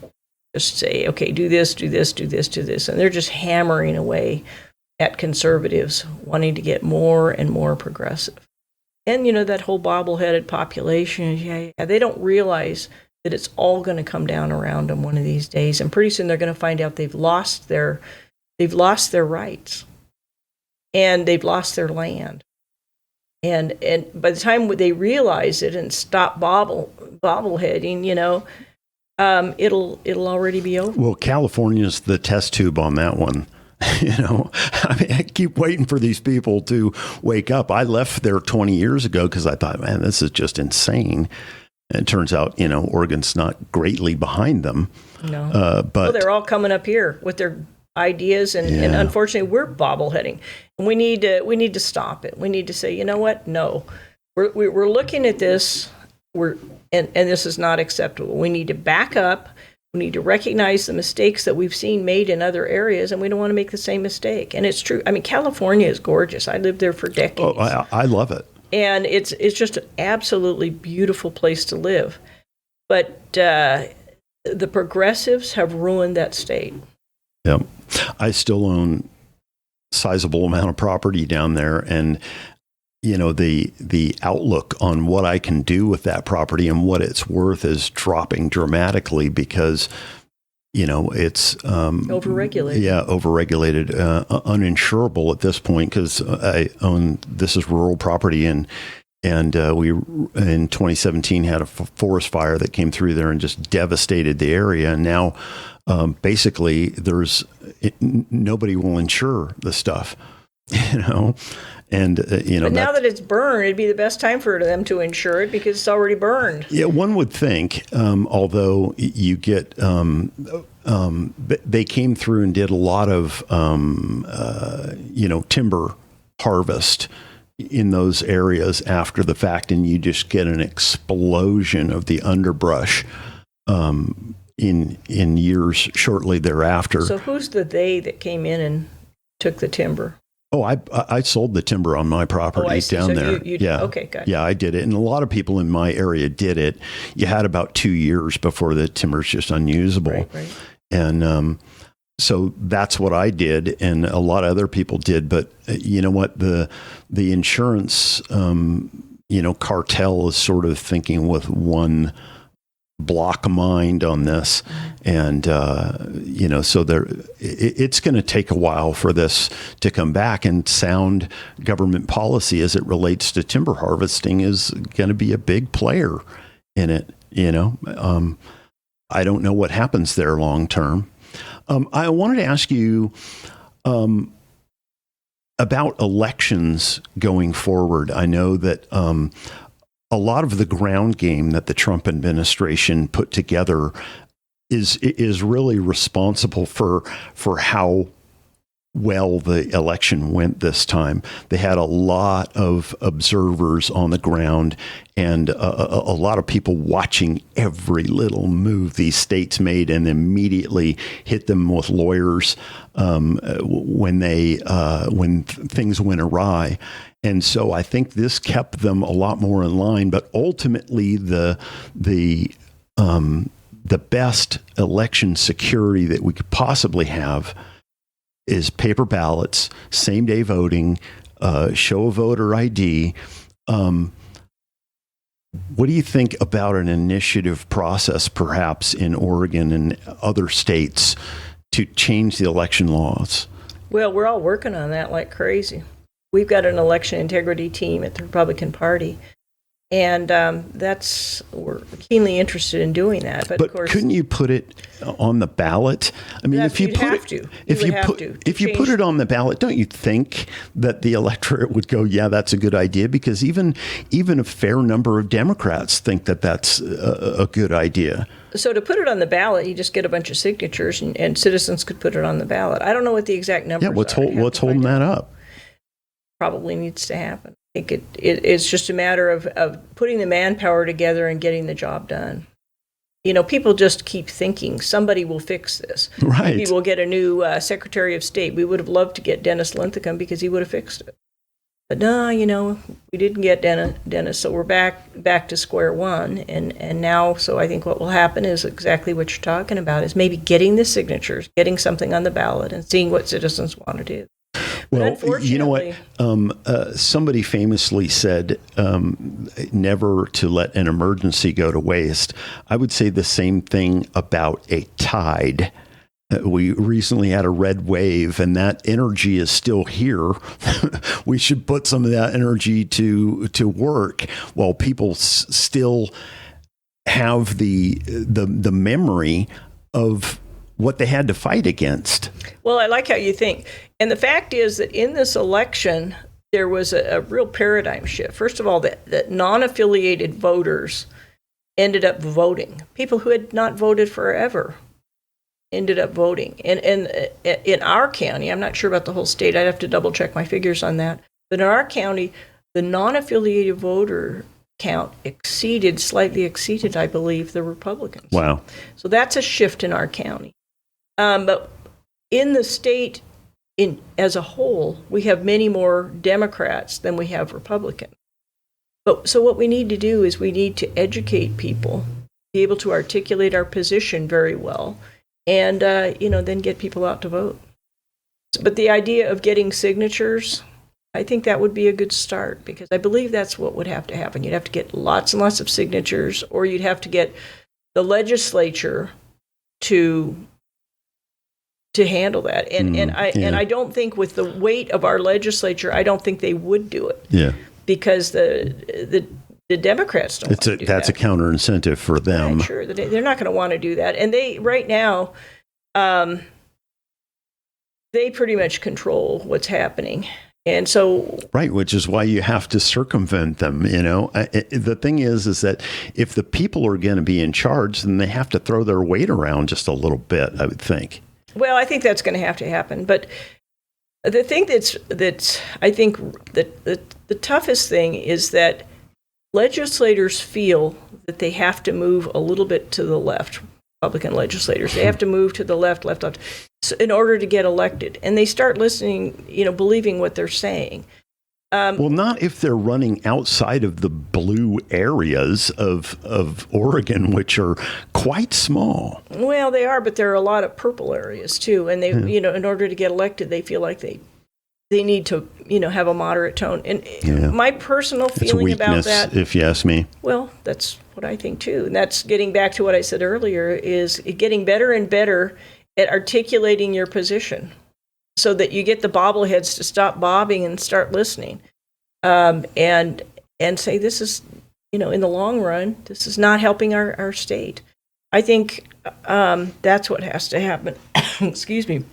Just say, okay, do this, do this, do this, do this. And they're just hammering away at conservatives wanting to get more and more progressive. And, that whole bobbleheaded population, they don't realize that it's all going to come down around them one of these days. And pretty soon they're going to find out they've lost their rights. And they've lost their land. And by the time they realize it and stop bobbleheading, it'll already be over. Well, California's the test tube on that one. I keep waiting for these people to wake up. I left there 20 years ago because I thought, man, this is just insane. And it turns out, Oregon's not greatly behind them. No, but they're all coming up here with their ideas, and unfortunately, we're bobbleheading, and we need to stop it. We need to say, you know what? No, we're looking at this. And this is not acceptable. We need to back up. We need to recognize the mistakes that we've seen made in other areas, and we don't want to make the same mistake. And it's true. I mean, California is gorgeous. I lived there for decades. Oh, I love it. And it's just an absolutely beautiful place to live. But the progressives have ruined that state. Yeah. I still own a sizable amount of property down there, and the outlook on what I can do with that property and what it's worth is dropping dramatically because, it's overregulated. Yeah, overregulated, uninsurable at this point because this is rural property and we in 2017 had a forest fire that came through there and just devastated the area. And now, basically, nobody will insure the stuff, And, but now that it's burned, it'd be the best time for them to insure it because it's already burned. Yeah, one would think, although you get, they came through and did a lot of, timber harvest in those areas after the fact, and you just get an explosion of the underbrush in years shortly thereafter. So who's the they that came in and took the timber? Oh, I sold the timber on my property down there. Yeah. Okay, good. Yeah, I did it. And a lot of people in my area did it. You had about 2 years before the timber's just unusable. Right. And so that's what I did. And a lot of other people did. But you know what? The insurance, cartel is sort of thinking with one block mind on this. And, so it's going to take a while for this to come back, and sound government policy as it relates to timber harvesting is going to be a big player in it. I don't know what happens there long term. I wanted to ask you, about elections going forward. I know that, a lot of the ground game that the Trump administration put together is really responsible for how well the election went this time. They had a lot of observers on the ground and a lot of people watching every little move these states made and immediately hit them with lawyers when things went awry. And so I think this kept them a lot more in line. But ultimately, the best election security that we could possibly have is paper ballots, same day voting, show a voter ID. What do you think about an initiative process, perhaps in Oregon and other states, to change the election laws? Well, we're all working on that like crazy. We've got an election integrity team at the Republican Party, And we're keenly interested in doing that. But of course, couldn't you put it on the ballot? I mean, if you put it on the ballot, don't you think that the electorate would go, yeah, that's a good idea? Because even a fair number of Democrats think that that's a good idea. So to put it on the ballot, you just get a bunch of signatures, and citizens could put it on the ballot. I don't know what the exact numbers are. Yeah, what's holding that up? Probably needs to happen. I think it's just a matter of putting the manpower together and getting the job done. People just keep thinking somebody will fix this. Right. Maybe we'll get a new Secretary of State. We would have loved to get Dennis Linthicum because he would have fixed it. But no, we didn't get Dennis, so we're back to square one. And now, so I think what will happen is exactly what you're talking about, is maybe getting the signatures, getting something on the ballot, and seeing what citizens want to do. Well, you know what? Somebody famously said, never to let an emergency go to waste. I would say the same thing about a tide. We recently had a red wave, and that energy is still here. We should put some of that energy to work while people still have the memory of what they had to fight against. Well, I like how you think. And the fact is that in this election, there was a real paradigm shift. First of all, that non-affiliated voters ended up voting. People who had not voted forever ended up voting. And in our county, I'm not sure about the whole state, I'd have to double check my figures on that. But in our county, the non-affiliated voter count slightly exceeded, I believe, the Republicans. Wow. So that's a shift in our county. But in the state as a whole, we have many more Democrats than we have Republicans. So what we need to do is we need to educate people, be able to articulate our position very well, and then get people out to vote. But the idea of getting signatures, I think that would be a good start, because I believe that's what would have to happen. You'd have to get lots and lots of signatures, or you'd have to get the legislature to handle that. And I don't think, with the weight of our legislature, I don't think they would do it. Yeah. Because the Democrats don't want to do that. That's a counter incentive for them. Right, sure. They're not going to want to do that. And they, right now, they pretty much control what's happening. And so, right, which is why you have to circumvent them. The thing is that if the people are going to be in charge, then they have to throw their weight around just a little bit, I would think. Well, I think that's going to have to happen. But the thing that's I think that the toughest thing is that legislators feel that they have to move a little bit to the left. Republican legislators, they have to move to the left, so in order to get elected. And they start listening, believing what they're saying. Well, not if they're running outside of the blue areas of Oregon, which are quite small. Well, they are, but there are a lot of purple areas too. And they, in order to get elected, they feel like they need to, have a moderate tone. And my personal feeling about that, if you ask me. Well, that's what I think too. And that's getting back to what I said earlier, is getting better and better at articulating your position, so that you get the bobbleheads to stop bobbing and start listening, and say, this is, in the long run, this is not helping our state. I think that's what has to happen. Excuse me.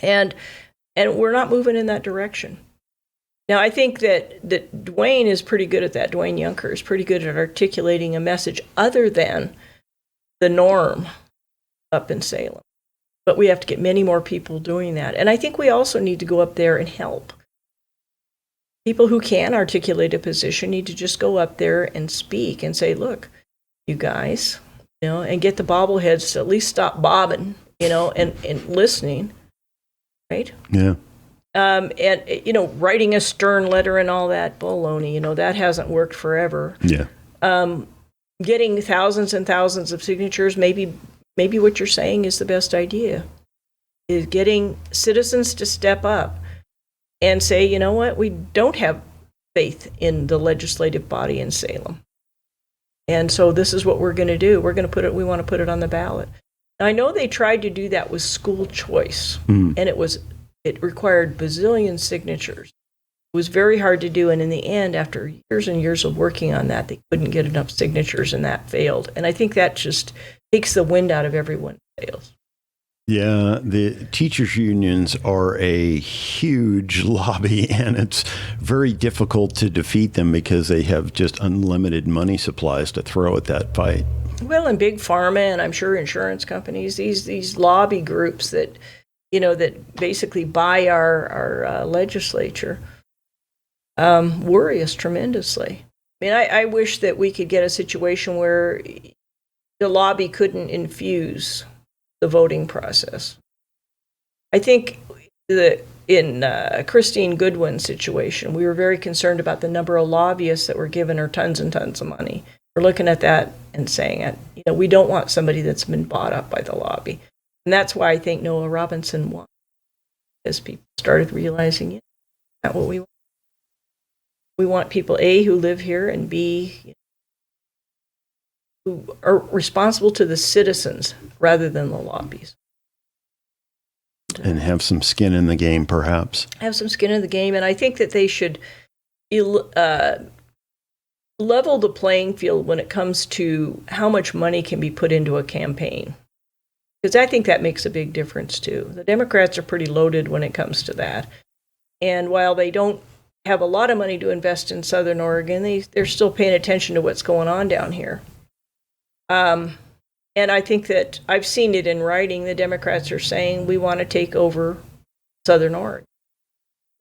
And we're not moving in that direction. Now, I think that Dwayne is pretty good at that. Dwayne Yunker is pretty good at articulating a message other than the norm up in Salem. But we have to get many more people doing that. And I think we also need to go up there and help. People who can articulate a position need to just go up there and speak and say, look, you guys, and get the bobbleheads to at least stop bobbing, and listening, right? Yeah. And, writing a stern letter and all that baloney, that hasn't worked forever. Yeah. Getting thousands and thousands of signatures, maybe what you're saying is the best idea, is getting citizens to step up and say, you know what, we don't have faith in the legislative body in Salem. And so this is what we're going to do. We want to put it on the ballot. Now, I know they tried to do that with school choice, and it required bazillion signatures. was very hard to do. And in the end, after years and years of working on that, they couldn't get enough signatures and that failed. And I think that just takes the wind out of everyone who fails. Yeah, the teachers' unions are a huge lobby, and it's very difficult to defeat them because they have just unlimited money supplies to throw at that fight. Well, and big pharma, and I'm sure insurance companies, these lobby groups that, that basically buy our legislature, worry us tremendously. I mean, I wish that we could get a situation where the lobby couldn't infuse the voting process. I think in Christine Goodwin's situation, we were very concerned about the number of lobbyists that were giving her tons and tons of money. We're looking at that and saying, we don't want somebody that's been bought up by the lobby. And that's why I think Noah Robinson won, because people started realizing, that's what we want. We want people, A, who live here, and B, who are responsible to the citizens rather than the lobbies. And have some skin in the game, perhaps. Have some skin in the game. And I think that they should level the playing field when it comes to how much money can be put into a campaign. Because I think that makes a big difference, too. The Democrats are pretty loaded when it comes to that. And while they don't have a lot of money to invest in Southern Oregon, they're still paying attention to what's going on down here. And I think that I've seen it in writing. The Democrats are saying we want to take over Southern Oregon.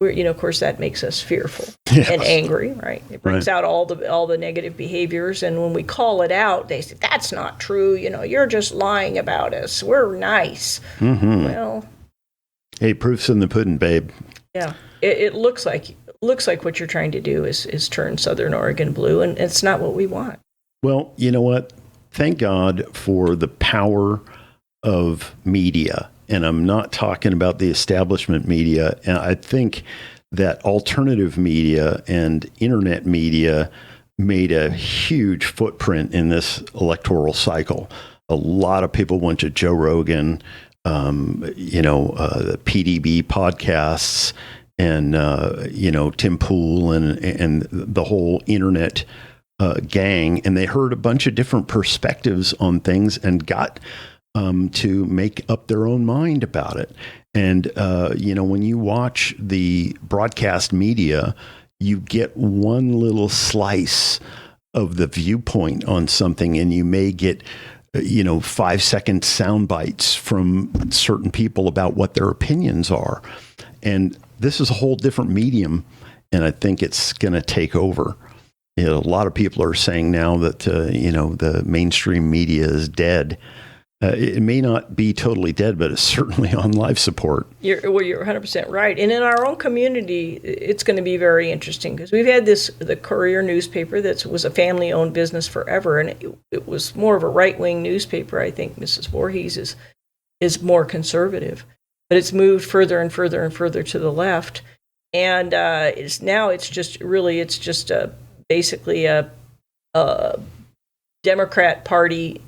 Of course, that makes us fearful and angry, right? It brings out all the negative behaviors. And when we call it out, they say, that's not true. You're just lying about us. We're nice. Mm-hmm. Well, hey, proof's in the pudding, babe. Yeah, it looks like what you're trying to do is turn Southern Oregon blue, and it's not what we want. Well, you know what? Thank God for the power of media. And I'm not talking about the establishment media. And I think that alternative media and internet media made a huge footprint in this electoral cycle. A lot of people went to Joe Rogan, the PDB podcasts, and, Tim Pool and the whole internet gang, and they heard a bunch of different perspectives on things and got to make up their own mind about it. And, when you watch the broadcast media, you get one little slice of the viewpoint on something, and you may get 5-second sound bites from certain people about what their opinions are. And this is a whole different medium, and I think it's going to take over. A lot of people are saying now that, the mainstream media is dead. It may not be totally dead, but it's certainly on life support. You're 100% right. And in our own community, it's going to be very interesting because we've had the Courier newspaper that was a family-owned business forever, and it was more of a right-wing newspaper. I think Mrs. Voorhees is more conservative, but it's moved further and further and further to the left. And it's just basically a Democrat Party,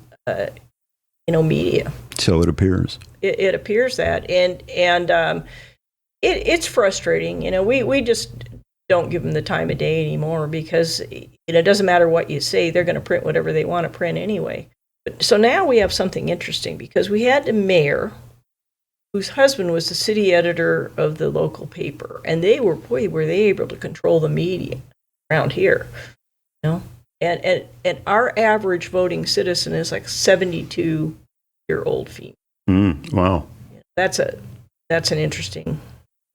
media. So it appears. It appears that, and it's frustrating. We just don't give them the time of day anymore because it doesn't matter what you say; they're going to print whatever they want to print anyway. So now we have something interesting because we had a mayor whose husband was the city editor of the local paper, and were they able to control the media around here, And our average voting citizen is like 72-year-old female. Wow, that's an interesting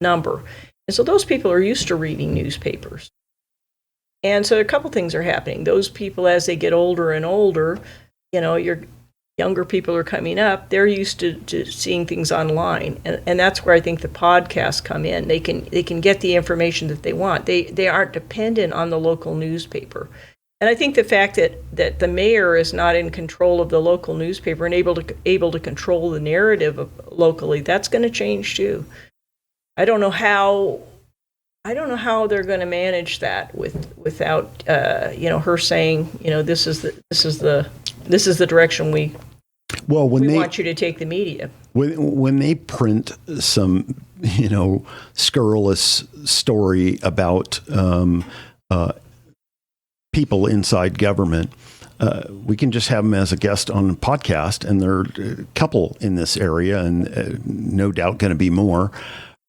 number. And so those people are used to reading newspapers. And so a couple things are happening. Those people, as they get older and older, your younger people are coming up. They're used to seeing things online, and that's where I think the podcasts come in. They can get the information that they want. They aren't dependent on the local newspaper. And I think the fact that the mayor is not in control of the local newspaper and able to control the narrative locally, that's going to change too. I don't know how they're going to manage that without her saying, this is the direction we want you to take the media. When they print some scurrilous story about people inside government, we can just have them as a guest on a podcast, and there are a couple in this area, and no doubt going to be more,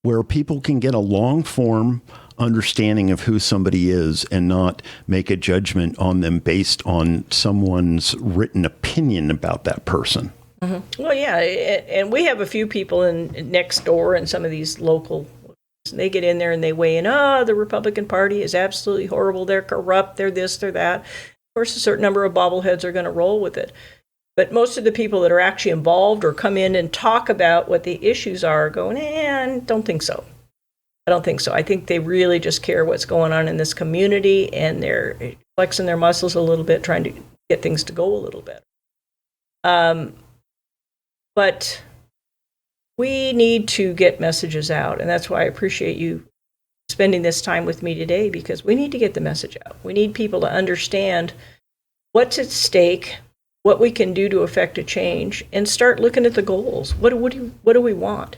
where people can get a long form understanding of who somebody is and not make a judgment on them based on someone's written opinion about that person. Mm-hmm. Well, yeah, and we have a few people in next door and some of these local. They get in there and they weigh in. Oh, the Republican Party is absolutely horrible. They're corrupt. They're this. They're that. Of course, a certain number of bobbleheads are going to roll with it. But most of the people that are actually involved or come in and talk about what the issues are going, I don't think so. I don't think so. I think they really just care what's going on in this community, and they're flexing their muscles a little bit, trying to get things to go a little better. But we need to get messages out, and that's why I appreciate you spending this time with me today, because we need to get the message out. We need people to understand what's at stake, what we can do to affect a change, and start looking at the goals. What do we want?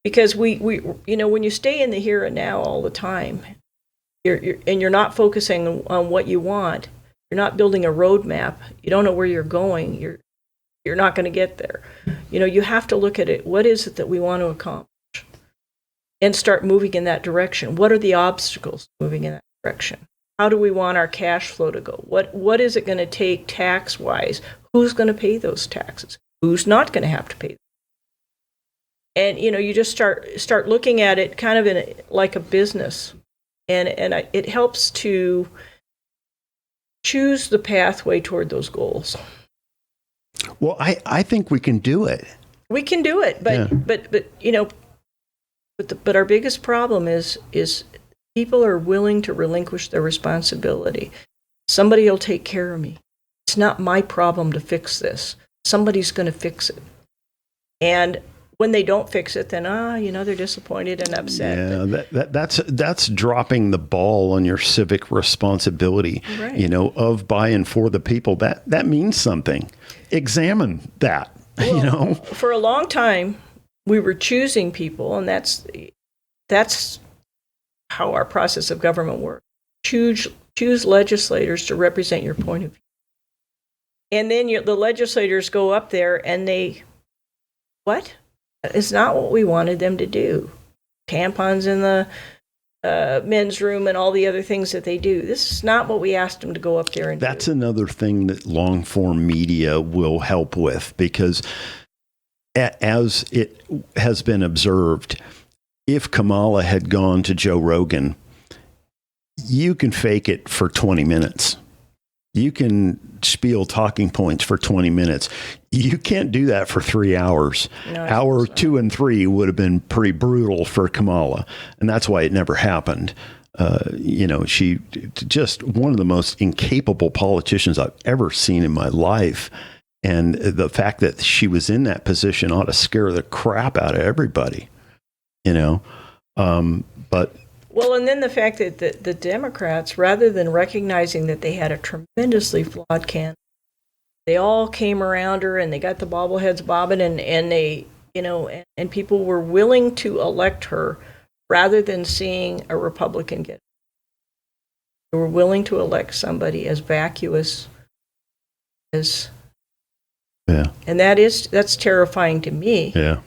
Because we when you stay in the here and now all the time, you're not focusing on what you want. You're not building a roadmap. You don't know where you're going. You're not going to get there. You have to look at it. What is it that we want to accomplish? And start moving in that direction. What are the obstacles moving in that direction? How do we want our cash flow to go? What is it going to take tax-wise? Who's going to pay those taxes? Who's not going to have to pay them? And you just start looking at it kind of like a business, and it helps to choose the pathway toward those goals. Well, I think we can do it. We can do it, but our biggest problem is people are willing to relinquish their responsibility. Somebody will take care of me. It's not my problem to fix this. Somebody's going to fix it. And when they don't fix it, then they're disappointed and upset. Yeah, that's dropping the ball on your civic responsibility. Right. Of by and for the people. That means something. Examine that. Well, for a long time, we were choosing people, and that's how our process of government works. Choose legislators to represent your point of view, and then the legislators go up there and what? It's not what we wanted them to do. Tampons in the men's room and all the other things that they do. This is not what we asked them to go up there and That's do. another thing that long form media will help with, because as it has been observed, if Kamala had gone to Joe Rogan, you can fake it for 20 minutes. You can spiel talking points for 20 minutes. You can't do that for 3 hours. No, Hour 2 and 3 would have been pretty brutal for Kamala. And that's why it never happened. She just one of the most incapable politicians I've ever seen in my life. And the fact that she was in that position ought to scare the crap out of everybody, but Well, and then the fact that the Democrats, rather than recognizing that they had a tremendously flawed candidate, they all came around her and they got the bobbleheads bobbing, and they, and people were willing to elect her rather than seeing a Republican get. They were willing to elect somebody as vacuous as. Yeah. And that's terrifying to me. Yeah,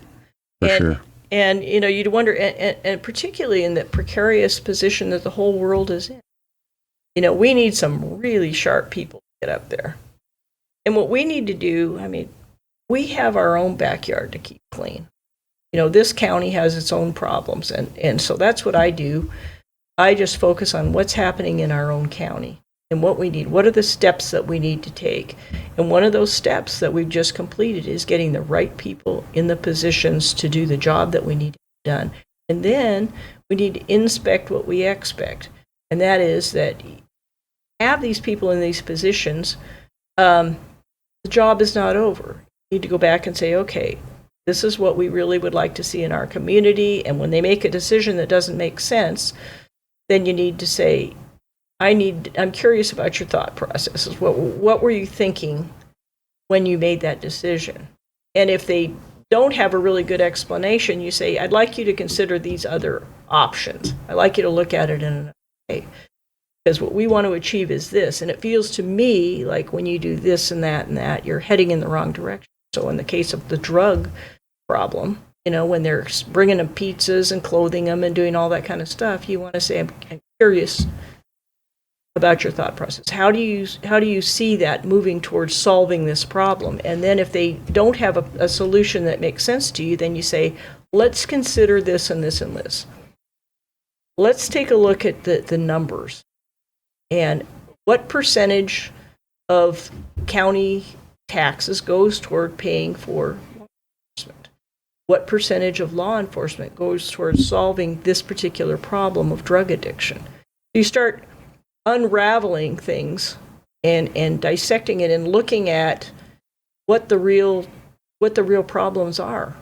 for sure. And, you'd wonder, and particularly in the precarious position that the whole world is in, we need some really sharp people to get up there. And what we need to do, we have our own backyard to keep clean. This county has its own problems. And so that's what I do. I just focus on what's happening in our own county and what we need. What are the steps that we need to take? And one of those steps that we've just completed is getting the right people in the positions to do the job that we need to be done. And then we need to inspect what we expect. And that is that have these people in these positions, the job is not over. You need to go back and say, okay, this is what we really would like to see in our community. And when they make a decision that doesn't make sense, then you need to say, I'm curious about your thought processes. What were you thinking when you made that decision? And if they don't have a really good explanation, you say, I'd like you to consider these other options. I'd like you to look at it in another way. Because what we want to achieve is this. And it feels to me like when you do this and that, you're heading in the wrong direction. So in the case of the drug problem, when they're bringing them pizzas and clothing them and doing all that kind of stuff, you want to say, I'm curious about your thought process. How do you see that moving towards solving this problem? And then if they don't have a solution that makes sense to you, then you say, let's consider this and this and this. Let's take a look at the numbers and what percentage of county taxes goes toward paying for law enforcement. What percentage of law enforcement goes towards solving this particular problem of drug addiction? You start unraveling things and dissecting it and looking at what the real problems are,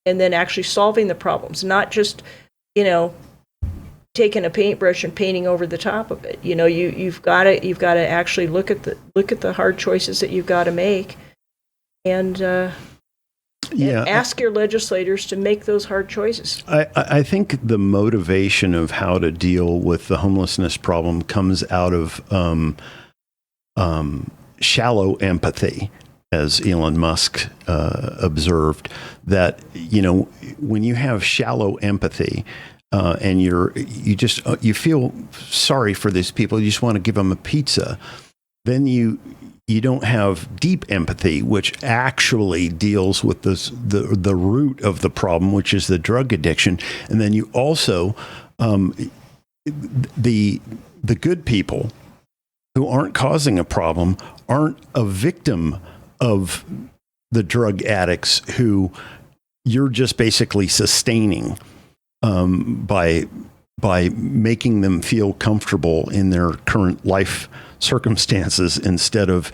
and then actually solving the problems, not just taking a paintbrush and painting over the top of it. You've got to actually look at the hard choices that you've got to make, and ask your legislators to make those hard choices. I think the motivation of how to deal with the homelessness problem comes out of shallow empathy, as Elon Musk observed, that when you have shallow empathy and you feel sorry for these people, you just want to give them a pizza, then you don't have deep empathy, which actually deals with the root of the problem, which is the drug addiction. And then you also, the good people who aren't causing a problem aren't a victim of the drug addicts who you're just basically sustaining by making them feel comfortable in their current life circumstances instead of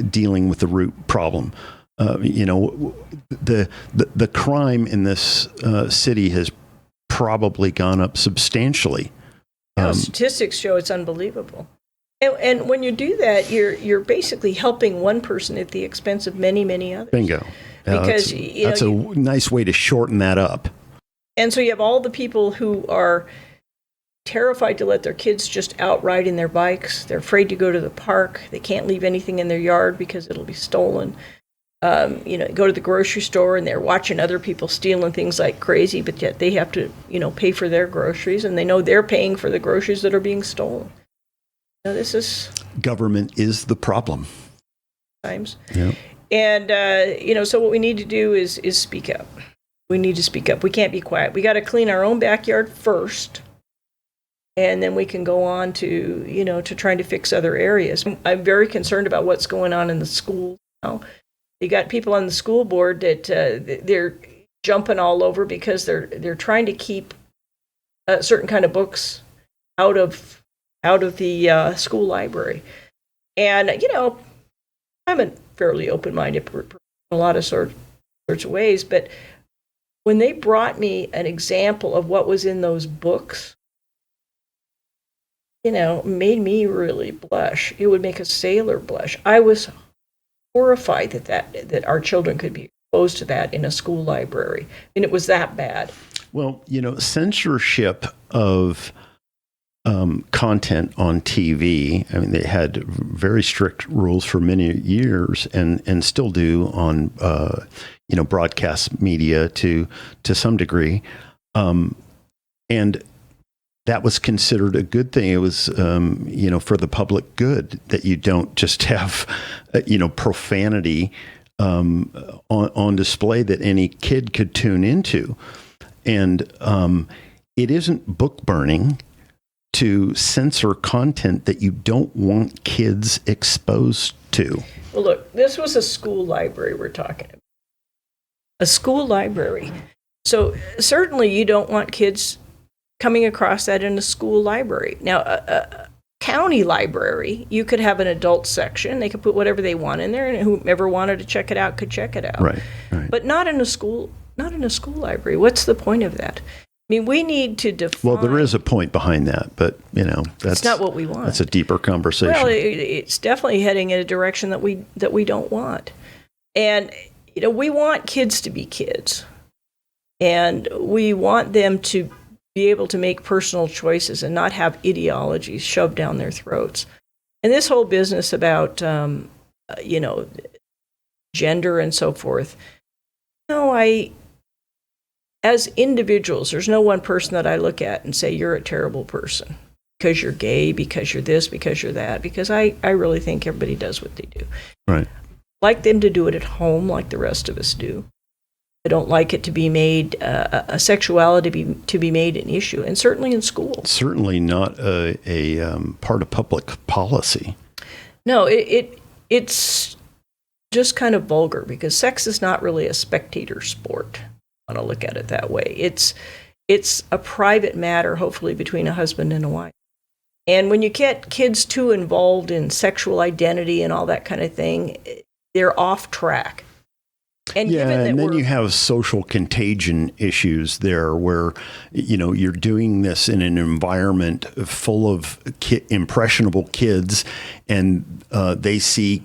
dealing with the root problem. The crime in this city has probably gone up substantially. Statistics show it's unbelievable. And when you do that, you're basically helping one person at the expense of many, many others. Bingo. Because that's a nice way to shorten that up. And so you have all the people who are terrified to let their kids just out riding their bikes. They're afraid to go to the park. They can't leave anything in their yard because it'll be stolen. Go to the grocery store and they're watching other people stealing things like crazy, but yet they have to, pay for their groceries, and they know they're paying for the groceries that are being stolen. This is government is the problem. Times. Yeah. And so what we need to do is speak up. We need to speak up. We can't be quiet. We got to clean our own backyard first, and then we can go on to, to trying to fix other areas. I'm very concerned about what's going on in the schools now. You got people on the school board that they're jumping all over because they're trying to keep certain kind of books out of the school library. And I'm a fairly open-minded in a lot of sorts of ways, but when they brought me an example of what was in those books, made me really blush. It would make a sailor blush. I was horrified that our children could be exposed to that in a school library. And it was that bad. Well, censorship of content on TV. I mean, they had very strict rules for many years, and still do on broadcast media to some degree, and that was considered a good thing. It was for the public good that you don't just have profanity on display that any kid could tune into, and it isn't book burning to censor content that you don't want kids exposed to. Well, look, this was a school library we're talking about. A school library. So certainly you don't want kids coming across that in a school library. Now, a county library, you could have an adult section. They could put whatever they want in there, and whoever wanted to check it out could check it out. Right. But not in a school library. What's the point of that? I mean, we need to define. Well, there is a point behind that, but that's not what we want. That's a deeper conversation. Well, it's definitely heading in a direction that we don't want. And we want kids to be kids, and we want them to be able to make personal choices and not have ideologies shoved down their throats. And this whole business about, gender and so forth, as individuals, there's no one person that I look at and say, you're a terrible person because you're gay, because you're this, because you're that, because I really think everybody does what they do. Right. Like them to do it at home like the rest of us do. I don't like it to be made, a sexuality to be made an issue, and certainly in school. Certainly not a part of public policy. No, it's just kind of vulgar because sex is not really a spectator sport. I want to look at it that way. It's a private matter, hopefully between a husband and a wife. And when you get kids too involved in sexual identity and all that kind of thing, they're off track. And and then you have social contagion issues there where, you're doing this in an environment full of impressionable kids, and they see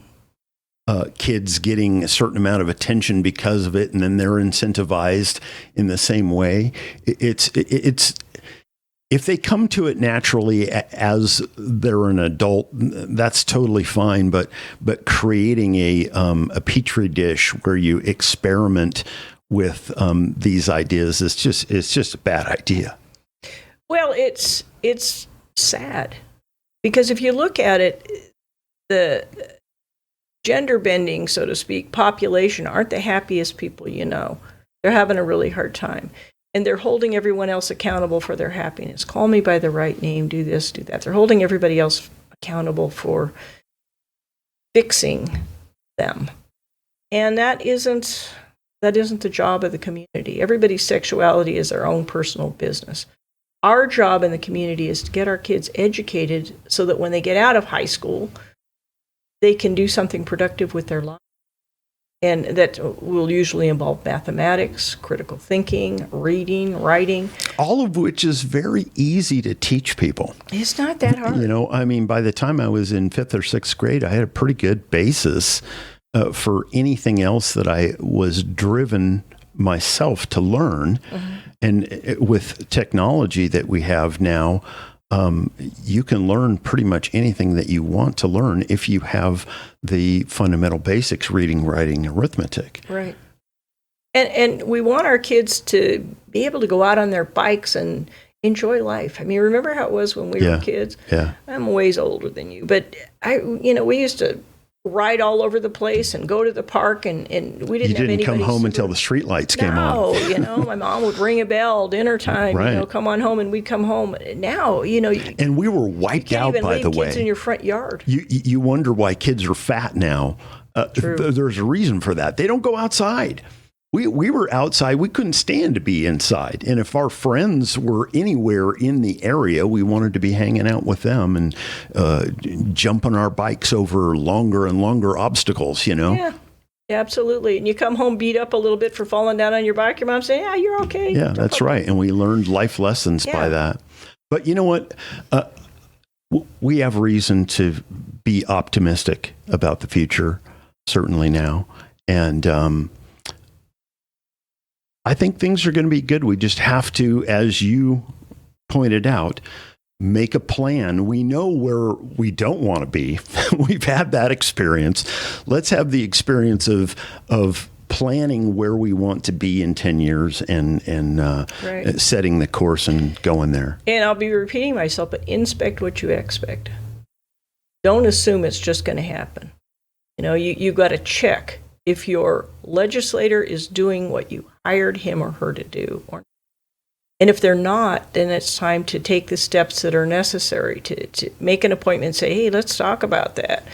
kids getting a certain amount of attention because of it, and then they're incentivized in the same way. It's if they come to it naturally as they're an adult, that's totally fine. But creating a petri dish where you experiment with these ideas is just a bad idea. Well, it's sad because if you look at it, the gender bending, so to speak, population aren't the happiest people you know. They're having a really hard time. And they're holding everyone else accountable for their happiness. Call me by the right name, do this, do that. They're holding everybody else accountable for fixing them. And that isn't the job of the community. Everybody's sexuality is their own personal business. Our job in the community is to get our kids educated so that when they get out of high school, they can do something productive with their life. And that will usually involve mathematics, critical thinking, reading, writing. All of which is very easy to teach people. It's not that hard. By the time I was in 5th or 6th grade, I had a pretty good basis for anything else that I was driven myself to learn. Mm-hmm. And with technology that we have now, you can learn pretty much anything that you want to learn if you have the fundamental basics, reading, writing, arithmetic. Right. And we want our kids to be able to go out on their bikes and enjoy life. I mean, remember how it was when we were kids? Yeah. I'm ways older than you, but we used to ride all over the place and go to the park, and we didn't have anybody. You didn't come home until the street lights came on. No, my mom would ring a bell, dinner time, right. Come on home, and we'd come home. Now, and we were wiped out, by the way. Kids in your front yard. You wonder why kids are fat now. There's a reason for that. They don't go outside. We were outside. We couldn't stand to be inside. And if our friends were anywhere in the area, we wanted to be hanging out with them and jumping our bikes over longer and longer obstacles, Yeah, absolutely. And you come home beat up a little bit for falling down on your bike. Your mom saying, yeah, you're okay. Yeah, that's right. And we learned life lessons by that. But you know what? We have reason to be optimistic about the future, certainly now. And I think things are going to be good. We just have to, as you pointed out, make a plan. We know where we don't want to be. We've had that experience. Let's have the experience of planning where we want to be in 10 years and setting the course and going there. And I'll be repeating myself, but inspect what you expect. Don't assume it's just going to happen. You've got to check if your legislator is doing what you hired him or her to do. And if they're not, then it's time to take the steps that are necessary to make an appointment and say, hey, let's talk about that.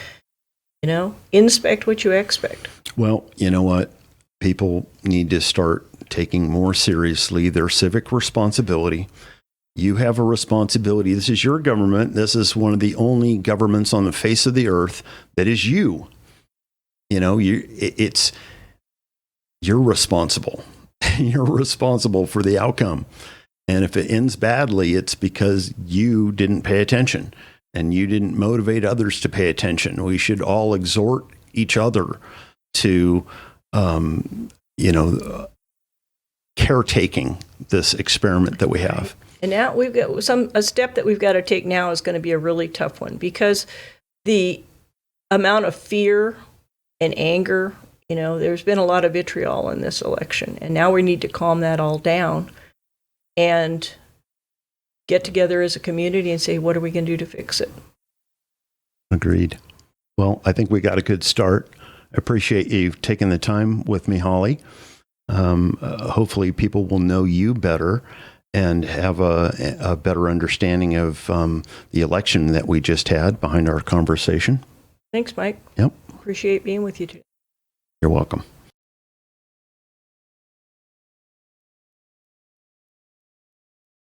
Inspect what you expect. Well, you know what? People need to start taking more seriously their civic responsibility. You have a responsibility. This is your government. This is one of the only governments on the face of the earth that is you. You're responsible. You're responsible for the outcome. And if it ends badly, it's because you didn't pay attention and you didn't motivate others to pay attention. We should all exhort each other to caretaking this experiment that we have. And now we've got a step that we've got to take now is going to be a really tough one, because the amount of fear and anger, there's been a lot of vitriol in this election, and now we need to calm that all down and get together as a community and say, what are we going to do to fix it? Agreed. Well, I think we got a good start. I appreciate you taking the time with me, Holli. Hopefully people will know you better and have a better understanding of the election that we just had behind our conversation. Thanks, Mike. Yep. Appreciate being with you today. You're welcome.